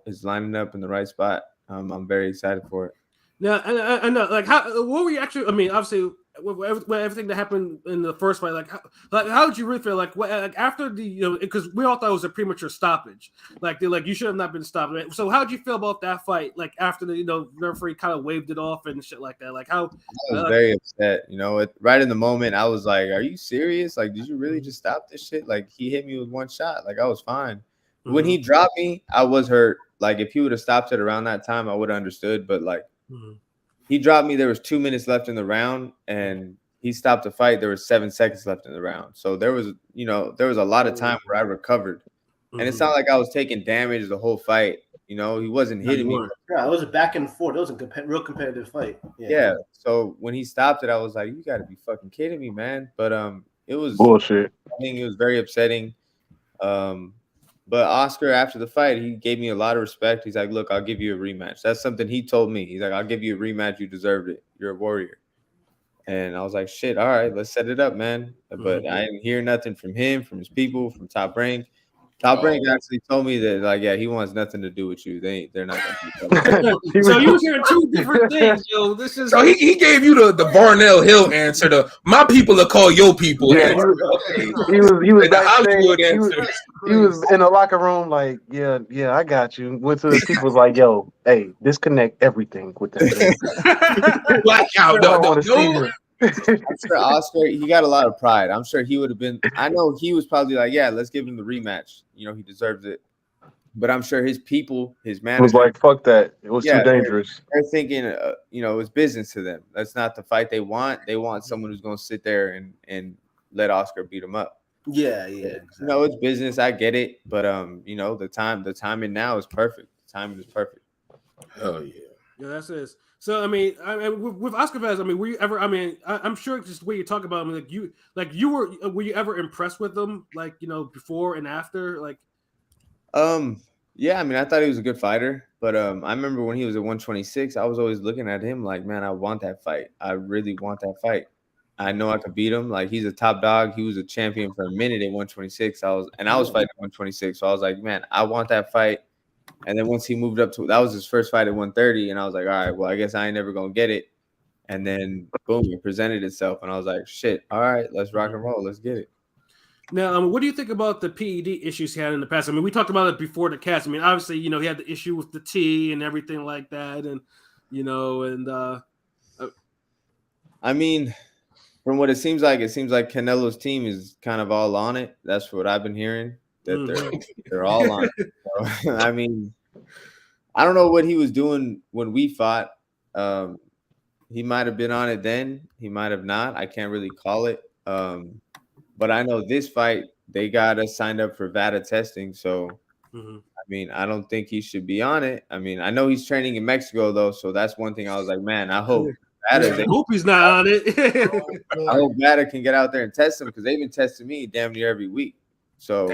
[SPEAKER 6] is lining up in the right spot. I'm very excited for it.
[SPEAKER 1] Yeah, I know. Like, what were you actually? I mean, obviously, with everything that happened in the first fight, how did you really feel? Like, after the, because we all thought it was a premature stoppage. Like, you should have not been stopped. Right? So, how did you feel about that fight? Like, after the referee kind of waved it off and shit like that. Like, how?
[SPEAKER 6] I was very upset. Right in the moment, I was like, "Are you serious? Like, did you really just stop this shit? Like, he hit me with one shot. Like, I was fine. When he dropped me, I was hurt. Like, if he would have stopped it around that time, I would have understood. But like, he dropped me. There was 2 minutes left in the round, and he stopped the fight. There was 7 seconds left in the round. So there was a lot of time where I recovered, and it's not like I was taking damage the whole fight. He wasn't hitting me.
[SPEAKER 4] Yeah, it was a back and forth. It was a real competitive fight.
[SPEAKER 6] Yeah. So when he stopped it, I was like, "You got to be fucking kidding me, man!" But it was
[SPEAKER 5] bullshit.
[SPEAKER 6] I think it was very upsetting. But Oscar, after the fight, he gave me a lot of respect. He's like, "Look, I'll give you a rematch." That's something he told me. He's like, "I'll give you a rematch. You deserved it. You're a warrior." And I was like, "Shit, all right, let's set it up, man." But I didn't hear nothing from him, from his people, from Top Rank. Top Rank actually told me that, like, yeah, he wants nothing to do with you. They're not gonna do
[SPEAKER 1] So you was hearing two different things, yo. This is
[SPEAKER 2] So he gave you the Barnell Hill answer. My people will call your people.
[SPEAKER 5] Yeah,
[SPEAKER 2] answer.
[SPEAKER 5] he was
[SPEAKER 2] And the Hollywood
[SPEAKER 5] backstage.
[SPEAKER 2] answer.
[SPEAKER 5] He was in the locker room like, yeah, I got you. Went to the people was like, yo, hey, disconnect everything with that.
[SPEAKER 2] Blackout.
[SPEAKER 5] I don't want to see him.
[SPEAKER 6] I'm sure Oscar, he got a lot of pride. I'm sure he would have been. I know he was probably like, yeah, let's give him the rematch. You know, he deserves it. But I'm sure his people, his manager,
[SPEAKER 5] was like, fuck that. It was too dangerous.
[SPEAKER 6] They're thinking, you know, it's business to them. That's not the fight they want. They want someone who's going to sit there and let Oscar beat him up.
[SPEAKER 4] Yeah. Exactly.
[SPEAKER 6] You know, it's business. I get it. But you know, the timing now is perfect. The timing is perfect.
[SPEAKER 2] Oh yeah.
[SPEAKER 1] Yeah, that's it. So I mean, with Oscar Vaz, I mean, were you ever? I mean, I'm sure just the way you talk about him, were you ever impressed with him, like, you know, before and after, like?
[SPEAKER 6] Yeah, I mean, I thought he was a good fighter, but I remember when he was at 126, I was always looking at him like, man, I want that fight. I really want that fight. I know I could beat him. Like, he's a top dog. He was a champion for a minute at 126. I was fighting at 126, so I was like, man, I want that fight. And then once he moved up that was his first fight at 130, and I was like, all right, well, I guess I ain't never gonna get it. And then boom, it presented itself, and I was like, shit, all right, let's rock and roll, let's get it.
[SPEAKER 1] Now, what do you think about the PED issues he had in the past? I mean, we talked about it before the cast. I mean, obviously, you know, he had the issue with the T and everything like that, and you know, and
[SPEAKER 6] I mean, from what it seems like Canelo's team is kind of all on it. That's what I've been hearing. That they're all on it. So, I mean, I don't know what he was doing when we fought. He might have been on it then. He might have not. I can't really call it. But I know this fight, they got us signed up for VADA testing. So, I mean, I don't think he should be on it. I mean, I know he's training in Mexico, though. So that's one thing I was like, man, I hope VADA.
[SPEAKER 1] I hope he's not on it.
[SPEAKER 6] I hope VADA can get out there and test him because they've been testing me damn near every week. So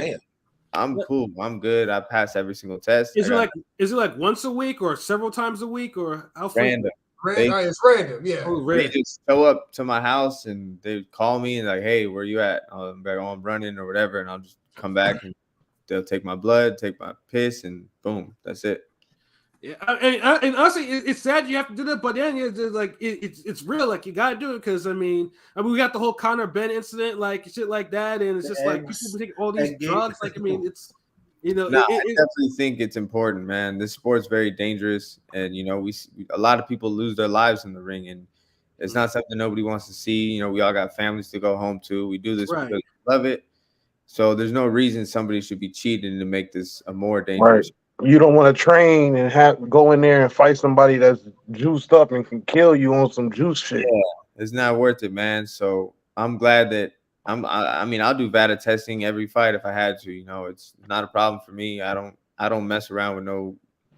[SPEAKER 6] I'm cool. I'm good. I pass every single test.
[SPEAKER 1] Is it like once a week or several times a week or how
[SPEAKER 6] random?
[SPEAKER 3] It's random, yeah.
[SPEAKER 6] They just show up to my house and they call me and like, hey, where you at? I'm like, oh, I'm running or whatever, and I'll just come back and they'll take my blood, take my piss, and boom, that's it.
[SPEAKER 1] Yeah, and honestly, it's sad you have to do that, but then it's real. Like, you gotta do it because I mean, we got the whole Conor Ben incident, like shit like that, and it's just like people take all these drugs. Like, I mean, it's. You know,
[SPEAKER 6] I definitely think it's important, man. This sport's very dangerous, and you know, a lot of people lose their lives in the ring, and it's not something nobody wants to see. You know, we all got families to go home to. We do this because we love it, so there's no reason somebody should be cheating to make this a more dangerous.
[SPEAKER 5] Right. You don't want to train and go in there and fight somebody that's juiced up and can kill you on some juice shit.
[SPEAKER 6] Yeah, it's not worth it, man. So I'm glad that. I mean, I'll do VADA testing every fight if I had to. You know, it's not a problem for me. I don't mess around with no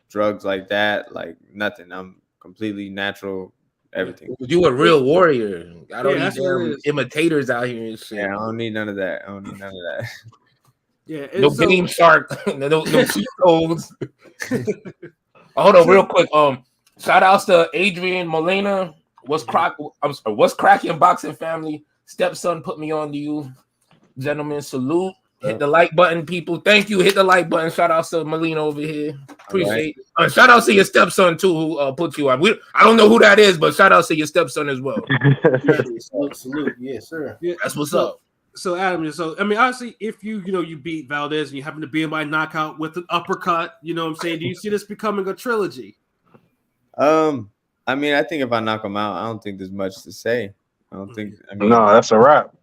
[SPEAKER 6] drugs like that, like nothing. I'm completely natural, everything.
[SPEAKER 2] You a real warrior. I don't need them imitators out here and shit.
[SPEAKER 6] Yeah, I don't need none of that.
[SPEAKER 1] Yeah,
[SPEAKER 2] no Game Shark, no cheat codes. Hold on, real quick. Shout outs to Adrian Molina. What's cracking boxing family? Stepson put me on to you, gentlemen. Salute. Hit the like button, people. Thank you. Hit the like button. Shout out to Molina over here. Appreciate it. Shout out to your stepson too, who put you on. I don't know who that is, but shout out to your stepson as well.
[SPEAKER 4] Salute. Yes, sir.
[SPEAKER 1] Yeah,
[SPEAKER 2] that's what's up.
[SPEAKER 1] So Adam, I mean, obviously, if you beat Valdez and you happen to beat him by knockout with an uppercut, you know what I'm saying? Do you see this becoming a trilogy?
[SPEAKER 6] I mean, I think if I knock him out, I don't think there's much to say. I don't think. I mean,
[SPEAKER 5] no, that's a wrap.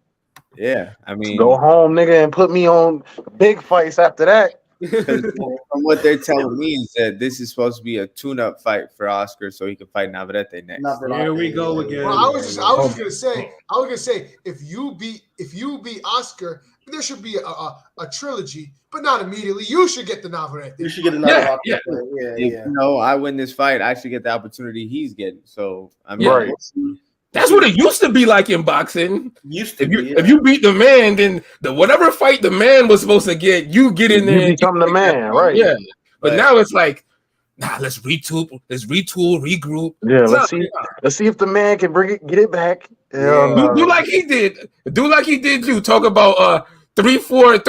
[SPEAKER 6] Yeah, I mean,
[SPEAKER 5] go home, nigga, and put me on big fights after that.
[SPEAKER 6] From what they're telling me is that this is supposed to be a tune-up fight for Oscar, so he can fight Navarrete next.
[SPEAKER 1] Here we go again.
[SPEAKER 3] Well, I was just gonna say, if you beat Oscar, there should be a trilogy, but not immediately. You should get the Navarrete.
[SPEAKER 4] You should get another.
[SPEAKER 6] Yeah. You know, I win this fight, I should get the opportunity he's getting. So I mean,
[SPEAKER 5] right.
[SPEAKER 2] That's what it used to be like in boxing. If you beat the man, then whatever fight the man was supposed to get, you get in there.
[SPEAKER 5] You become the man, right?
[SPEAKER 2] Yeah. But now it's like, let's retool, regroup.
[SPEAKER 5] Yeah, let's see if the man can get it back.
[SPEAKER 2] Do like he did. Do like he did. You talk about 3, 4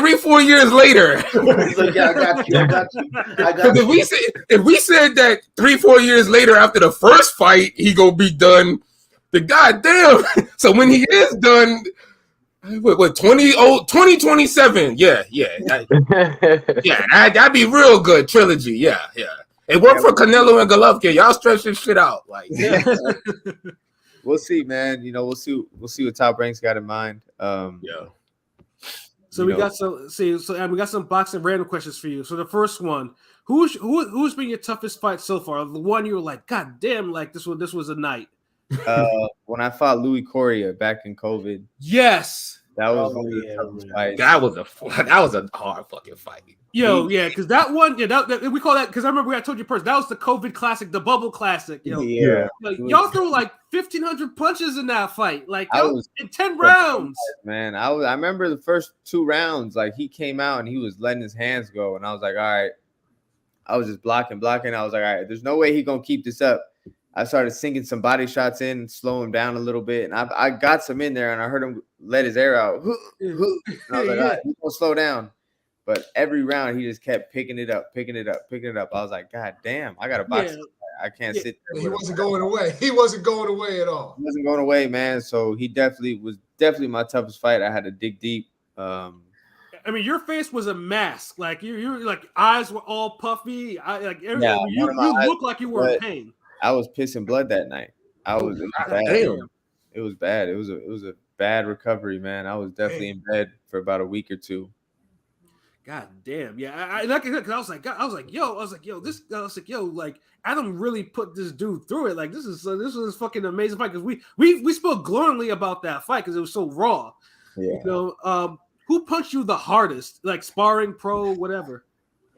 [SPEAKER 2] years later.
[SPEAKER 4] He's like, yeah, I got you. I got you. I got
[SPEAKER 2] Because
[SPEAKER 4] you.
[SPEAKER 2] if we said that 3, 4 years later after the first fight he gonna be done, the goddamn. So when he is done, what 2027? Yeah, that'd be real good trilogy. Yeah. It worked for Canelo and Golovkin. Y'all stretch this shit out, like.
[SPEAKER 6] We'll see, man. You know, we'll see what Top Rank's got in mind.
[SPEAKER 1] So we got some boxing random questions for you. So the first one, who's been your toughest fight so far? The one you were like, God damn, like this was a night.
[SPEAKER 6] When I fought Louis Correa back in COVID.
[SPEAKER 1] Yes.
[SPEAKER 6] That was one of the toughest fights.
[SPEAKER 2] That was a hard fucking fight.
[SPEAKER 1] Yo, yeah, because that one, that we call that, because I remember I told you first, that was the COVID classic, the bubble classic.
[SPEAKER 6] Yeah.
[SPEAKER 1] Like, y'all threw like 1,500 punches in that fight, like in 10
[SPEAKER 6] surprised,
[SPEAKER 1] rounds.
[SPEAKER 6] Man, I remember the first 2 rounds, like he came out and he was letting his hands go, and I was like, all right. I was just blocking. I was like, all right, there's no way he's gonna keep this up. I started sinking some body shots in, slow him down a little bit, and I got some in there, and I heard him let his air out. And I was like, all right, he's gonna slow down. But every round, he just kept picking it up. I was like, God damn, I got to box. Yeah. I can't sit there.
[SPEAKER 3] He wasn't going away. He wasn't going away at all.
[SPEAKER 6] He wasn't going away, man. So he was definitely my toughest fight. I had to dig deep.
[SPEAKER 1] I mean, your face was a mask. Like you like eyes were all puffy. You looked like you were in pain.
[SPEAKER 6] I was pissing blood that night. It was bad. It was a bad recovery, man. I was definitely in bed for about a week or 2.
[SPEAKER 1] God damn, yeah. I was like, yo, like Adam really put this dude through it. Like this was fucking amazing fight because we spoke glowingly about that fight because it was so raw.
[SPEAKER 6] Yeah.
[SPEAKER 1] You know, who punched you the hardest? Like sparring, pro, whatever.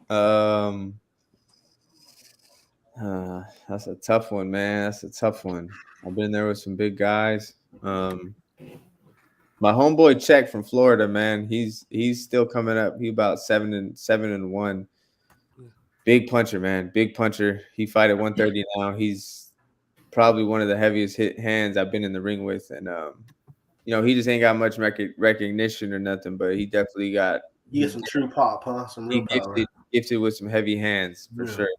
[SPEAKER 6] That's a tough one, man. That's a tough one. I've been there with some big guys. My homeboy Czech from Florida, man, he's still coming up. He about 7-1. Big puncher, man. Big puncher. He fight at 130 now. He's probably one of the heaviest hit hands I've been in the ring with. And he just ain't got much recognition or nothing, but he definitely got
[SPEAKER 4] some true pop, huh? Some real
[SPEAKER 6] gifted with some heavy hands for sure.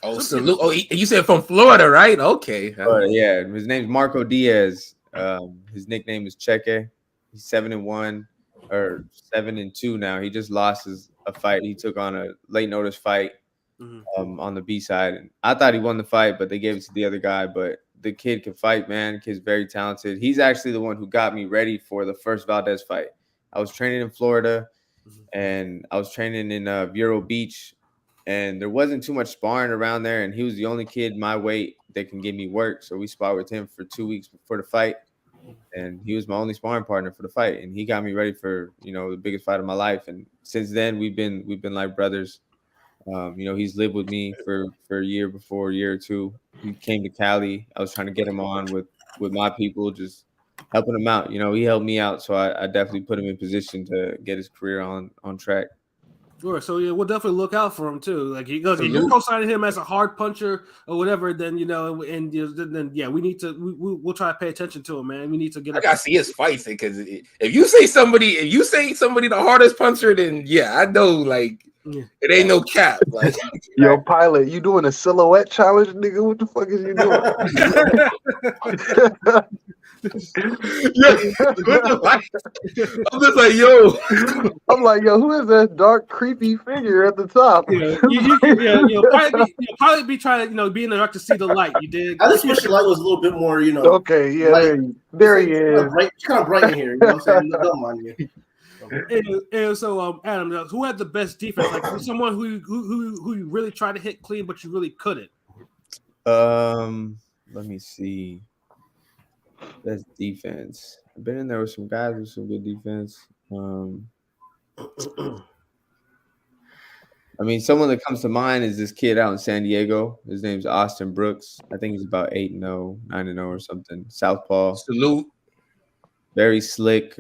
[SPEAKER 2] Oh, salute. Oh, you said from Florida, right? Okay.
[SPEAKER 6] Yeah, his name's Marco Diaz. His nickname is Cheque. He's 7-1 or 7-2 now. He just lost a fight. He took on a late notice fight on the B side. And I thought he won the fight, but they gave it to the other guy. But the kid can fight, man. The kid's very talented. He's actually the one who got me ready for the first Valdez fight. I was training in Florida, and I was training in Vero Beach, and there wasn't too much sparring around there. And he was the only kid my weight that can give me work. So we sparred with him for 2 weeks before the fight. And he was my only sparring partner for the fight, and he got me ready for the biggest fight of my life. And since then, we've been like brothers. He's lived with me for a year before, a year or 2. He came to Cali. I was trying to get him on with my people, just helping him out. He helped me out, so I definitely put him in position to get his career on track.
[SPEAKER 1] Sure. So yeah, we'll definitely look out for him too. Like he goes, if you're co-signing him as a hard puncher or whatever, then then we need to we'll try to pay attention to him, man. We need to get.
[SPEAKER 2] I gotta see his fights because if you say somebody the hardest puncher, then I know like it ain't no cap. Like
[SPEAKER 5] yo, Pilot, you doing a silhouette challenge, nigga? What the fuck is you doing?
[SPEAKER 2] I'm just like, yo.
[SPEAKER 5] I'm like, yo, who is that dark, creepy figure at the top?
[SPEAKER 1] Probably be trying to, be in the dark to see the light. You did.
[SPEAKER 4] I just wish the light was a little bit more,
[SPEAKER 5] Okay, yeah, light. There he is.
[SPEAKER 4] It's kind of bright in here. You know what I'm saying? Don't mind me.
[SPEAKER 1] And so, Adam, who had the best defense? Like someone who you really tried to hit clean, but you really couldn't.
[SPEAKER 6] Let me see. Best defense. I've been in there with some guys with some good defense. Someone that comes to mind is this kid out in San Diego. His name's Austin Brooks. I think he's about 8-0, 9-0 or something. Southpaw.
[SPEAKER 2] Salute.
[SPEAKER 6] Very slick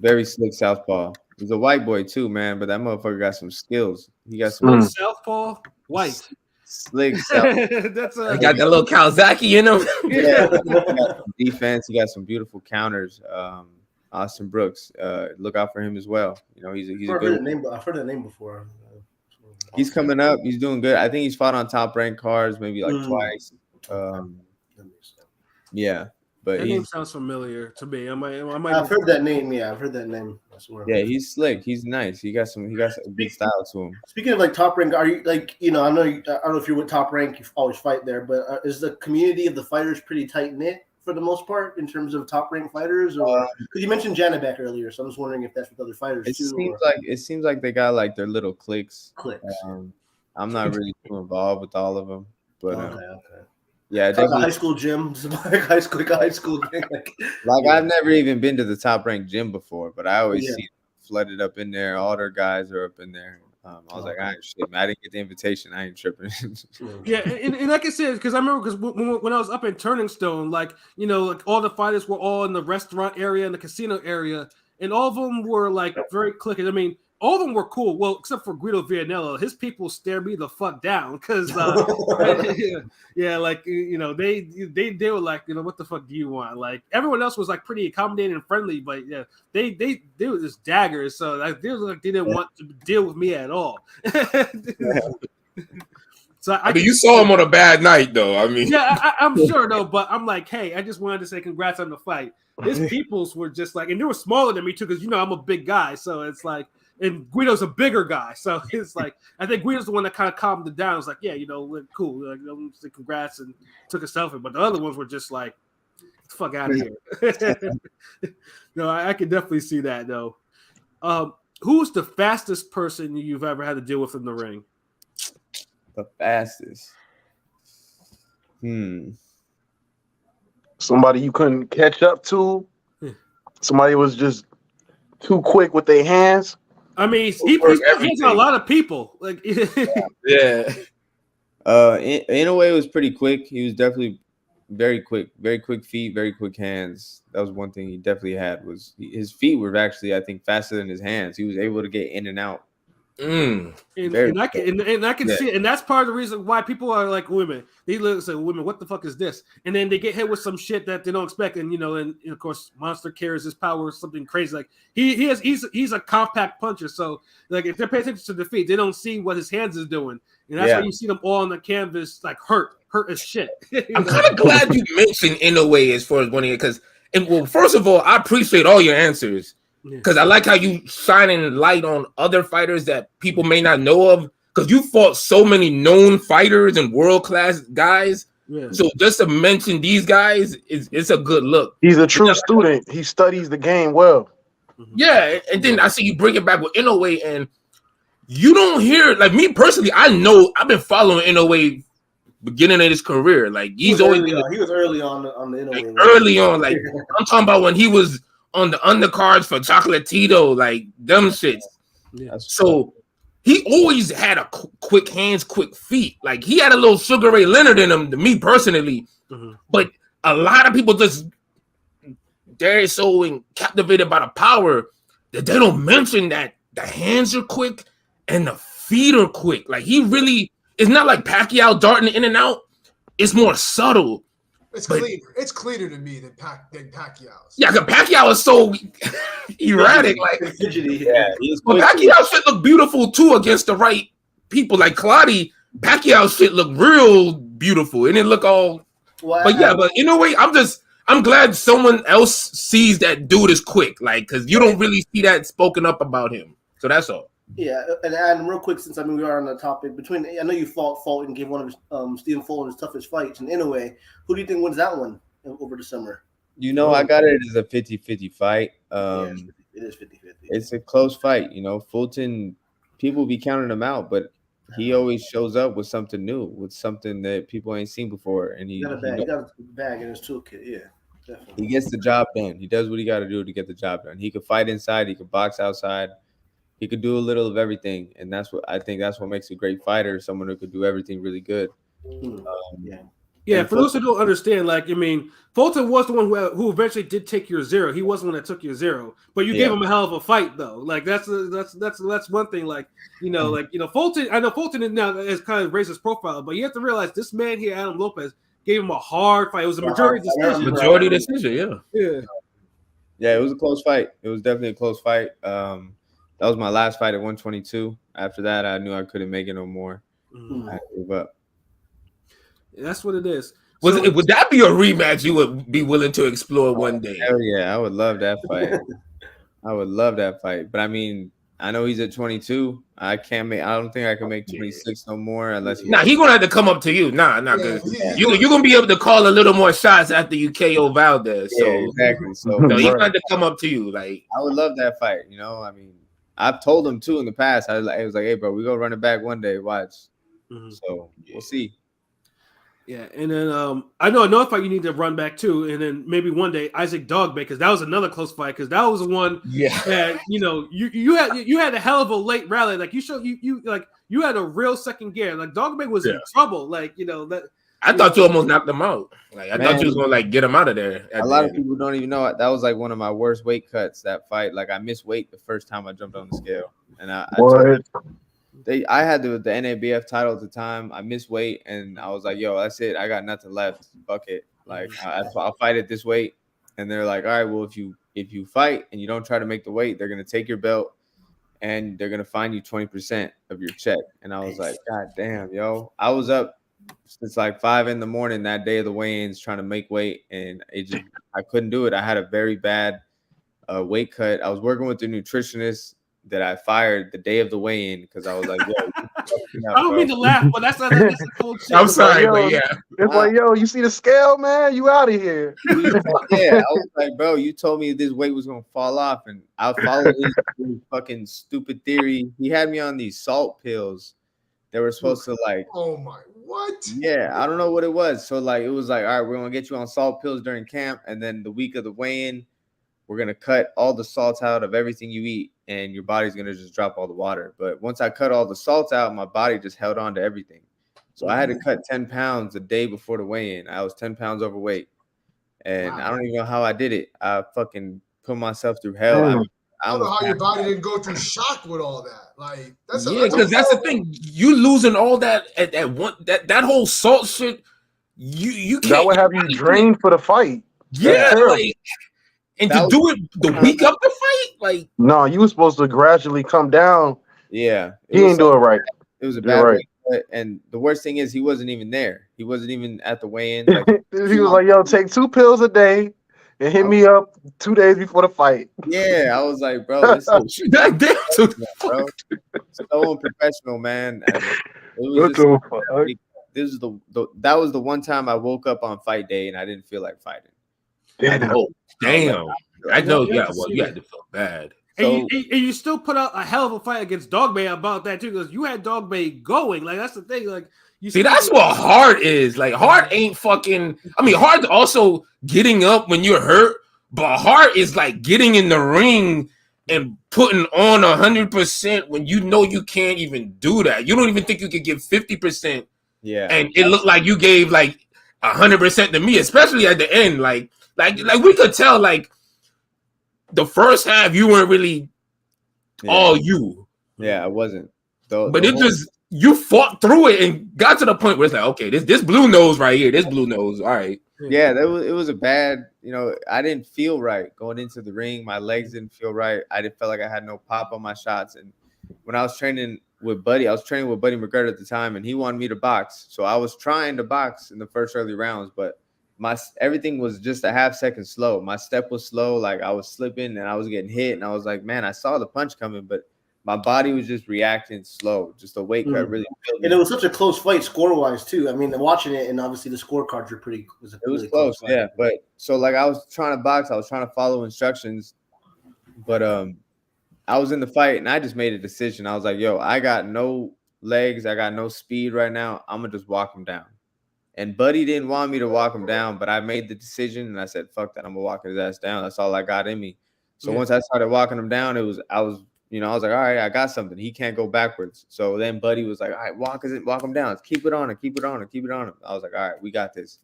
[SPEAKER 6] southpaw. He's a white boy too, man, but that motherfucker got some skills. He got some
[SPEAKER 1] southpaw white.
[SPEAKER 6] Slick.
[SPEAKER 2] He got that little Kawasaki in him.
[SPEAKER 6] Yeah, he got some defense. He got some beautiful counters. Austin Brooks. Look out for him as well. You know, he's a good one.
[SPEAKER 4] I've heard that name before.
[SPEAKER 6] He's coming up. He's doing good. I think he's fought on top ranked cards maybe like twice. Yeah, but
[SPEAKER 1] that name sounds familiar to me.
[SPEAKER 4] I've heard that name. Yeah, I've heard that name. I swear.
[SPEAKER 6] Yeah, he's slick. He's nice. He got some good style to him.
[SPEAKER 4] Speaking of like Top Rank, are you like I don't know if you're with Top Rank. You always fight there, but is the community of the fighters pretty tight knit for the most part in terms of Top Rank fighters? Or because you mentioned Janabek earlier, so I'm just wondering if that's with other fighters too.
[SPEAKER 6] It seems like they got like their little cliques. I'm not really too involved with all of them, but
[SPEAKER 4] okay.
[SPEAKER 6] Yeah,
[SPEAKER 4] like a high school gym, like high school thing.
[SPEAKER 6] Like I've never even been to the Top Rank gym before, but I always see flooded up in there. All their guys are up in there. I was like, I didn't get the invitation. I ain't tripping.
[SPEAKER 1] Yeah, and like I said, because I remember when I was up in Turning Stone, like like all the fighters were all in the restaurant area and the casino area, and all of them were like very clicky. I mean, all of them were cool. Well, except for Guido Vianello, his people stare me the fuck down because, like they were like, what the fuck do you want? Like everyone else was like pretty accommodating and friendly, but yeah, they were just daggers. So like they didn't want to deal with me at all. So I mean,
[SPEAKER 2] you saw him on a bad night, though. I mean,
[SPEAKER 1] yeah, I'm sure though, but I'm like, hey, I just wanted to say congrats on the fight. His peoples were just like, and they were smaller than me too, because I'm a big guy, so it's like. And Guido's a bigger guy, so it's like I think Guido's the one that kind of calmed it down. It's like, yeah, cool, like, say congrats and took a selfie. But the other ones were just like, get the fuck out of here. No, I can definitely see that though. Who's the fastest person you've ever had to deal with in the ring?
[SPEAKER 6] The fastest.
[SPEAKER 5] Somebody you couldn't catch up to. Somebody was just too quick with their hands.
[SPEAKER 1] I mean, he's on a lot of people. Like,
[SPEAKER 2] yeah.
[SPEAKER 6] In a way, it was pretty quick. He was definitely very quick feet, very quick hands. That was one thing he definitely had. Was his feet were actually, I think, faster than his hands. He was able to get in and out.
[SPEAKER 1] And I can see it, and that's part of the reason why people are like women. They look and say, "Women, what the fuck is this?" And then they get hit with some shit that they don't expect, and and of course, Monster carries his power or something crazy. Like he's a compact puncher, so like if they pay attention to the feet, they don't see what his hands is doing, and that's why you see them all on the canvas like hurt as shit.
[SPEAKER 2] I'm kind of glad you mentioned Inoue as far as winning it, because first of all, I appreciate all your answers. Because I like how you shining light on other fighters that people may not know of. Because you fought so many known fighters and world-class guys. Yeah. So just to mention these guys, it's a good look.
[SPEAKER 5] He's a true student. He studies the game well.
[SPEAKER 2] Yeah, and then I see you bring it back with Inoue, and you don't hear, like me personally, I know I've been following Inoue beginning of his career. Like he was
[SPEAKER 4] early on the Inoue.
[SPEAKER 2] Like, early on, like I'm talking about when he was on the undercards for Chocolatito, like them shits. Yeah. So he always had a quick hands, quick feet. Like he had a little Sugar Ray Leonard in him, to me personally. But a lot of people they're so captivated by the power that they don't mention that the hands are quick and the feet are quick. Like he really, it's not like Pacquiao darting in and out. It's more subtle.
[SPEAKER 3] It's cleaner. It's cleaner to me than Pacquiao's.
[SPEAKER 2] Yeah, because Pacquiao is so erratic. Like
[SPEAKER 4] fidgety. Yeah,
[SPEAKER 2] but Pacquiao shit look beautiful too against the right people. Like Claudia, Pacquiao shit look real beautiful, and it look all. Wow. But in a way, I'm glad someone else sees that dude is quick. Like, because you don't really see that spoken up about him. So that's all.
[SPEAKER 4] Yeah, and Adam, real quick, since we are on the topic, I know you fought Fulton, gave one of Stephen Fulton his toughest fights, and in a way, who do you think wins that one over the summer?
[SPEAKER 6] I got it as a 50-50 fight.
[SPEAKER 4] It is 50-50.
[SPEAKER 6] It's a close fight. Fulton, people be counting him out, but he always shows up with something new, with something that people ain't seen before, and he got
[SPEAKER 4] a bag in his toolkit. Yeah, definitely.
[SPEAKER 6] He gets the job done. He does what he got to do to get the job done. He could fight inside. He could box outside. He could do a little of everything, and that's what makes a great fighter. Someone who could do everything really good.
[SPEAKER 1] Yeah. For those who don't understand, Fulton was the one who eventually did take your zero. He wasn't the one that took your zero, but you gave him a hell of a fight, though. Like that's one thing. Fulton. I know Fulton is now has kind of raised his profile, but you have to realize this man here, Adam Lopez, gave him a hard fight. It was a majority decision.
[SPEAKER 2] Majority decision, yeah.
[SPEAKER 6] Yeah, it was a close fight. It was definitely a close fight. That was my last fight at 122. After that, I knew I couldn't make it no more. I gave up.
[SPEAKER 1] That's what it is.
[SPEAKER 2] Would that be a rematch you would be willing to explore one day?
[SPEAKER 6] Hell yeah, I would love that fight. I would love that fight. But I mean, I know he's at 22. I don't think I can make 26 no more unless he.
[SPEAKER 2] Nah, he gonna have to come up to you. Nah, good. You're gonna be able to call a little more shots after you KO Valdez. So
[SPEAKER 6] exactly. So
[SPEAKER 2] he's gonna have to come up to you. Like,
[SPEAKER 6] I would love that fight. You know, I mean, I've told him too in the past. I was like, hey, bro, we gonna run it back one day. Watch. So we'll see.
[SPEAKER 1] Yeah, and then I know another fight you need to run back to, and then maybe one day Isaac Dogboe, because that was another close fight, because that was the one that you had a hell of a late rally, like you had a real second gear, like Dogboe was in trouble, like that.
[SPEAKER 2] I thought you almost knocked him out. Like I thought you was gonna like get him out of there.
[SPEAKER 6] A lot of people don't even know it. That was like one of my worst weight cuts. That fight, like I missed weight the first time I jumped on the scale, and I had the NABF title at the time. I missed weight, and I was like, "Yo, that's it. I got nothing left. Fuck it. Like I'll fight at this weight." And they're like, "All right, well, if you fight and you don't try to make the weight, they're gonna take your belt and they're gonna fine you 20% of your check." And I was like, "God damn, yo!" I was up since like 5 a.m. that day of the weigh-ins trying to make weight, and I couldn't do it. I had a very bad weight cut. I was working with the nutritionist that I fired the day of the weigh-in because I was like, yo,
[SPEAKER 1] I don't mean to laugh, but that's a cool shit.
[SPEAKER 2] I'm sorry, but yeah.
[SPEAKER 5] It's like, yo, you see the scale, man? You out of here.
[SPEAKER 6] Yeah, I was like, bro, you told me this weight was gonna fall off, and I followed his fucking stupid theory. He had me on these salt pills that were supposed to like,
[SPEAKER 3] oh my, what?
[SPEAKER 6] Yeah, I don't know what it was. So like, it was like, all right, we're gonna get you on salt pills during camp, and then the week of the weigh-in, we're gonna cut all the salt out of everything you eat, and your body's gonna just drop all the water. But once I cut all the salt out, my body just held on to everything. So I had to cut 10 pounds the day before the weigh-in. I was 10 pounds overweight, and I don't even know how I did it. I fucking put myself through hell.
[SPEAKER 3] I don't know how your body didn't go through shock with all that. Like that's
[SPEAKER 2] because that's the thing. You losing all that at one that whole salt shit. You can't.
[SPEAKER 5] That would have you drained for the fight.
[SPEAKER 2] Yeah, like. And to do it the week of the fight, like
[SPEAKER 5] no, you were supposed to gradually come down.
[SPEAKER 6] Yeah,
[SPEAKER 5] he didn't do it right.
[SPEAKER 6] It was a bad weight cut, and the worst thing is he wasn't even there. He wasn't even at the weigh-in. Like,
[SPEAKER 5] he was like, "Yo, take 2 pills a day and hit me up 2 days before the fight."
[SPEAKER 6] Yeah, I was like, "Bro, this is bro. So unprofessional, man." And it was just, that was the one time I woke up on fight day and I didn't feel like fighting.
[SPEAKER 2] Damn. I know. Yeah, well, you had to feel bad.
[SPEAKER 1] And you still put out a hell of a fight against Dogboe about that too, because you had Dogboe going. Like that's the thing. Like you
[SPEAKER 2] see, that's what hard is. Like hard ain't fucking. I mean, hard also getting up when you're hurt, but hard is like getting in the ring and putting on 100% when you know you can't even do that. You don't even think you could give 50%.
[SPEAKER 6] Yeah,
[SPEAKER 2] and it looked like you gave like 100% to me, especially at the end. Like we could tell, like the first half you weren't really all you.
[SPEAKER 6] Yeah, I wasn't.
[SPEAKER 2] But it just you fought through it and got to the point where it's like, okay, this BluNose right here, this BluNose, all right.
[SPEAKER 6] Yeah, it was a bad. I didn't feel right going into the ring. My legs didn't feel right. I didn't feel like I had no pop on my shots. And when I was training with Buddy McGregor at the time, and he wanted me to box. So I was trying to box in the first early rounds, but everything was just a half second slow. My step was slow, like I was slipping and I was getting hit, and I was like, man, I saw the punch coming, but my body was just reacting slow. Just the weight cut really.
[SPEAKER 4] And it was such a close fight score wise too. I mean, watching it, and obviously the scorecards were pretty. It was
[SPEAKER 6] close, yeah. But so like I was trying to box, I was trying to follow instructions, but I was in the fight and I just made a decision. I was like, yo, I got no legs, I got no speed right now. I'm gonna just walk him down. And Buddy didn't want me to walk him down, but I made the decision and I said, fuck that, I'm gonna walk his ass down. That's all I got in me. So once I started walking him down, I was like, all right, I got something. He can't go backwards. So then Buddy was like, all right, walk him down. Keep it on him, keep it on him, keep it on him. I was like, all right, we got this.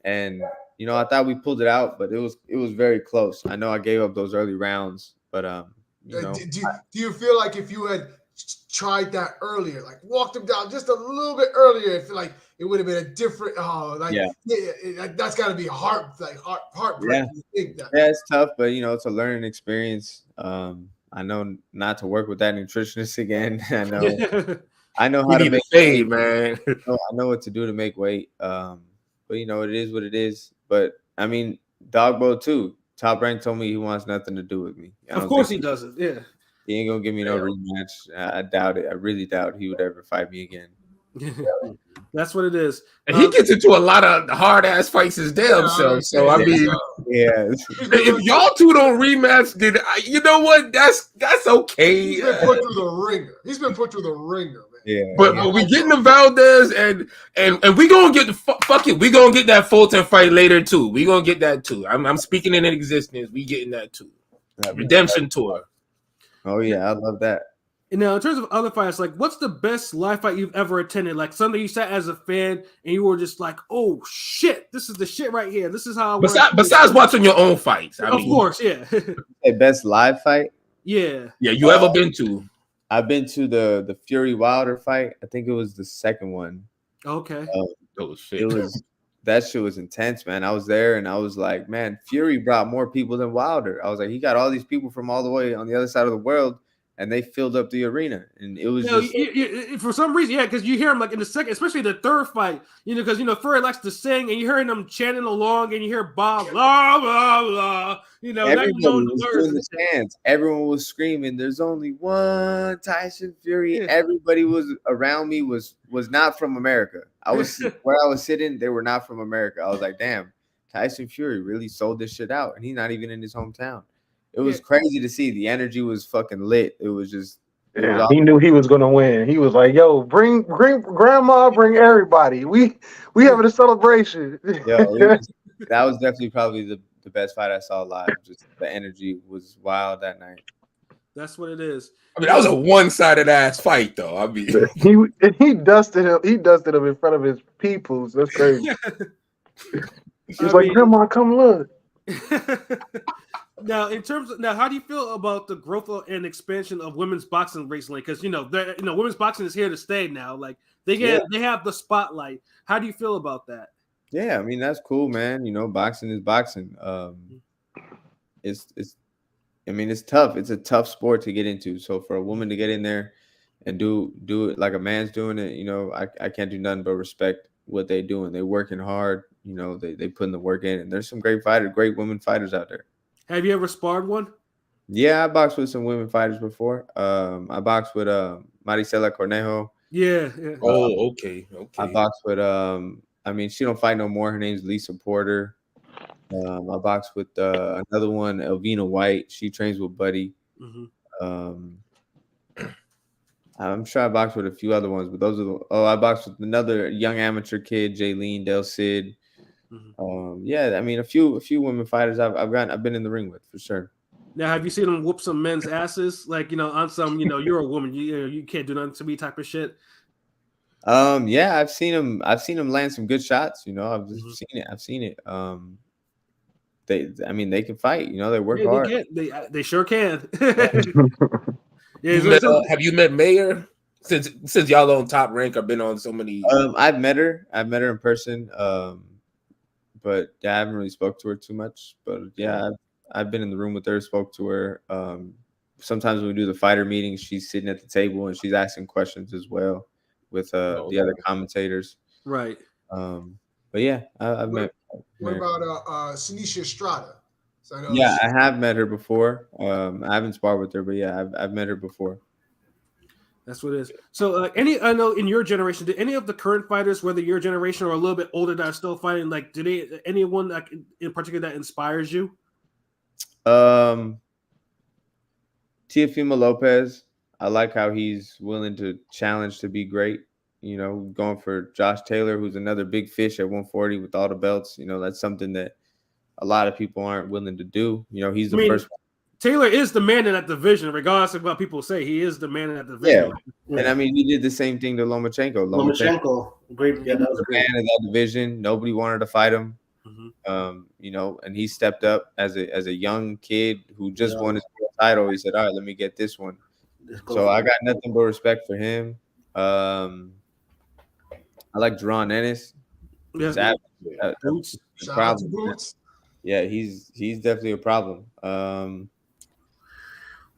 [SPEAKER 6] And I thought we pulled it out, but it was very close. I know I gave up those early rounds, but
[SPEAKER 3] do you feel like if you had tried that earlier, like walked him down just a little bit earlier, I feel like it would have been a different. That's got to be heartbreaking.
[SPEAKER 6] Yeah.
[SPEAKER 3] To think that.
[SPEAKER 6] Yeah, it's tough, but it's a learning experience. I know not to work with that nutritionist again. I know
[SPEAKER 2] You
[SPEAKER 6] how to
[SPEAKER 2] need
[SPEAKER 6] make
[SPEAKER 2] to fade,
[SPEAKER 6] weight.
[SPEAKER 2] man.
[SPEAKER 6] I know what to do to make weight. But it is what it is. But I mean, Dogbo too. Top Rank told me he wants nothing to do with me.
[SPEAKER 1] Of course he doesn't. Yeah.
[SPEAKER 6] He ain't gonna give me no rematch. I doubt it. I really doubt he would ever fight me again.
[SPEAKER 1] That's what it is.
[SPEAKER 2] And he gets into a lot of hard ass fights his damn self. So I mean, if y'all two don't rematch, then you know what? That's okay.
[SPEAKER 3] He's been put through the ringer. He's been put through the ringer, man.
[SPEAKER 6] Yeah.
[SPEAKER 2] But we getting the Valdez and we gonna get the fuck it. We gonna get that Fulton fight later too. We gonna get that too. I'm speaking in existence. We getting that too. Redemption tour.
[SPEAKER 6] Oh yeah, I love that.
[SPEAKER 1] And now, in terms of other fights, like, what's the best live fight you've ever attended? Like, something you sat as a fan and you were just like, "Oh shit, this is the shit right here. This is how."
[SPEAKER 2] Besides watching your own fights,
[SPEAKER 1] of course, yeah.
[SPEAKER 6] A best live fight?
[SPEAKER 1] Yeah.
[SPEAKER 2] Yeah, you ever been to?
[SPEAKER 6] I've been to the Fury Wilder fight. I think it was the second one.
[SPEAKER 1] Okay.
[SPEAKER 6] That shit was intense, man. I was there and I was like, man, Fury brought more people than Wilder. I was like, he got all these people from all the way on the other side of the world, and they filled up the arena. And it was
[SPEAKER 1] for some reason, yeah, because you hear him like in the second, especially the third fight, because Fury likes to sing, and you're hearing them chanting along, and you hear Bob, blah blah blah.
[SPEAKER 6] Everybody was doing the chants. Everyone was screaming, "There's only one Tyson Fury." Yeah. Everybody was around me was not from America. I was where I was sitting. They were not from America. I was like, damn, Tyson Fury really sold this shit out, and he's not even in his hometown. It was crazy to see. The energy was fucking lit. It was just.
[SPEAKER 5] He knew he was gonna win. He was like, "Yo, bring grandma, bring everybody. We having a celebration."
[SPEAKER 6] That was definitely probably the best fight I saw live. Just the energy was wild that night.
[SPEAKER 1] That's what it is.
[SPEAKER 2] I mean, that was a one-sided ass fight, though. I mean,
[SPEAKER 5] he dusted him. He dusted him in front of his peoples. That's crazy. He's like, "Grandma, come look."
[SPEAKER 1] Now, how do you feel about the growth and expansion of women's boxing recently? Because women's boxing is here to stay now. Like they have the spotlight. How do you feel about that?
[SPEAKER 6] Yeah, I mean that's cool, man. Boxing is boxing. It's tough. It's a tough sport to get into. So for a woman to get in there and do it like a man's doing it, I can't do nothing but respect what they're doing. They're working hard. They putting the work in, and there's some great women fighters out there.
[SPEAKER 1] Have you ever sparred one?
[SPEAKER 6] Yeah, I boxed with some women fighters before. I boxed with Maricela Cornejo.
[SPEAKER 1] Yeah.
[SPEAKER 2] Oh, okay.
[SPEAKER 6] I boxed with she don't fight no more. Her name's Lisa Porter. I boxed with another one, Elvina White. She trains with Buddy. Mm-hmm. I'm sure I boxed with a few other ones, but those are I boxed with another young amateur kid, Jaylene Del Cid. Mm-hmm. A few women fighters I've been in the ring with for sure.
[SPEAKER 1] Now, have you seen them whoop some men's asses? Like, on some, you're a woman, you can't do nothing to me type of shit.
[SPEAKER 6] Yeah, I've seen them land some good shots. I've seen it. They can fight. They work hard.
[SPEAKER 1] They sure can.
[SPEAKER 2] Have you met Mayor since y'all on Top Rank? I've been on so many.
[SPEAKER 6] I've met her in person. But I haven't really spoke to her too much. But yeah, I've been in the room with her, spoke to her. Sometimes when we do the fighter meetings, she's sitting at the table and she's asking questions as well with the other commentators.
[SPEAKER 1] Right.
[SPEAKER 6] But yeah, I've met.
[SPEAKER 3] What about Sinisha Estrada?
[SPEAKER 6] I have met her before. I haven't sparred with her, but yeah, I've met her before.
[SPEAKER 1] That's what it is. So, I know in your generation, did any of the current fighters, whether your generation or a little bit older, that are still fighting, like, anyone in particular that inspires you?
[SPEAKER 6] Teofimo Lopez. I like how he's willing to challenge to be great. Going for Josh Taylor, who's another big fish at 140 with all the belts. That's something that a lot of people aren't willing to do. He's the first one.
[SPEAKER 1] Taylor is the man in that division, regardless of what people say. He is the man in that division.
[SPEAKER 6] Yeah. And he did the same thing to Lomachenko.
[SPEAKER 4] Great. Yeah, that was a great
[SPEAKER 6] man in that division. Nobody wanted to fight him.
[SPEAKER 1] Mm-hmm.
[SPEAKER 6] And he stepped up as a young kid who just won his title. He said, "All right, let me get this one." So I got nothing but respect for him. I like Jerron Ennis.
[SPEAKER 1] Yeah.
[SPEAKER 6] That's a
[SPEAKER 3] Shout out to
[SPEAKER 6] problem.
[SPEAKER 3] Boots.
[SPEAKER 6] Yeah, he's definitely a problem.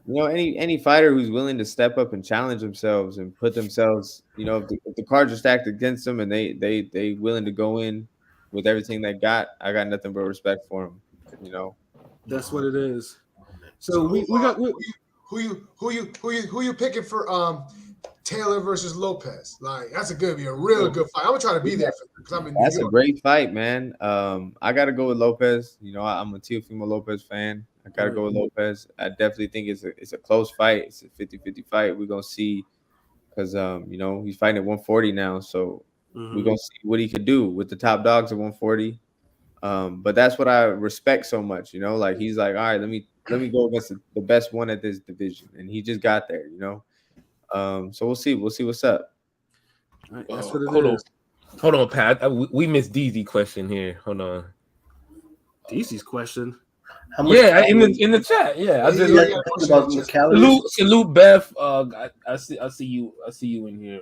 [SPEAKER 6] Any fighter who's willing to step up and challenge themselves and put themselves, if the cards are stacked against them and they willing to go in with everything they got, I got nothing but respect for them.
[SPEAKER 1] That's what it is. So we got
[SPEAKER 3] who you picking for Taylor versus Lopez? Like that's gonna be a real good fight. I'm gonna try to be there because I'm in New
[SPEAKER 6] That's
[SPEAKER 3] York.
[SPEAKER 6] a great fight, man. I gotta go with Lopez. I'm a Teofimo Lopez fan. I gotta go with Lopez. I definitely think it's a close fight. It's a 50-50 fight. We're gonna see because he's fighting at 140 now, so we're gonna see what he could do with the top dogs at 140. But that's what I respect so much. Like he's like, all right, let me go against the best one at this division, and he just got there. So we'll see what's up.
[SPEAKER 1] All right, that's what it is.
[SPEAKER 2] Hold on, Pat. We missed DZ question here. Hold on.
[SPEAKER 1] DZ's question.
[SPEAKER 2] Yeah, in the chat. Yeah, I just salute Beth. I see you in here.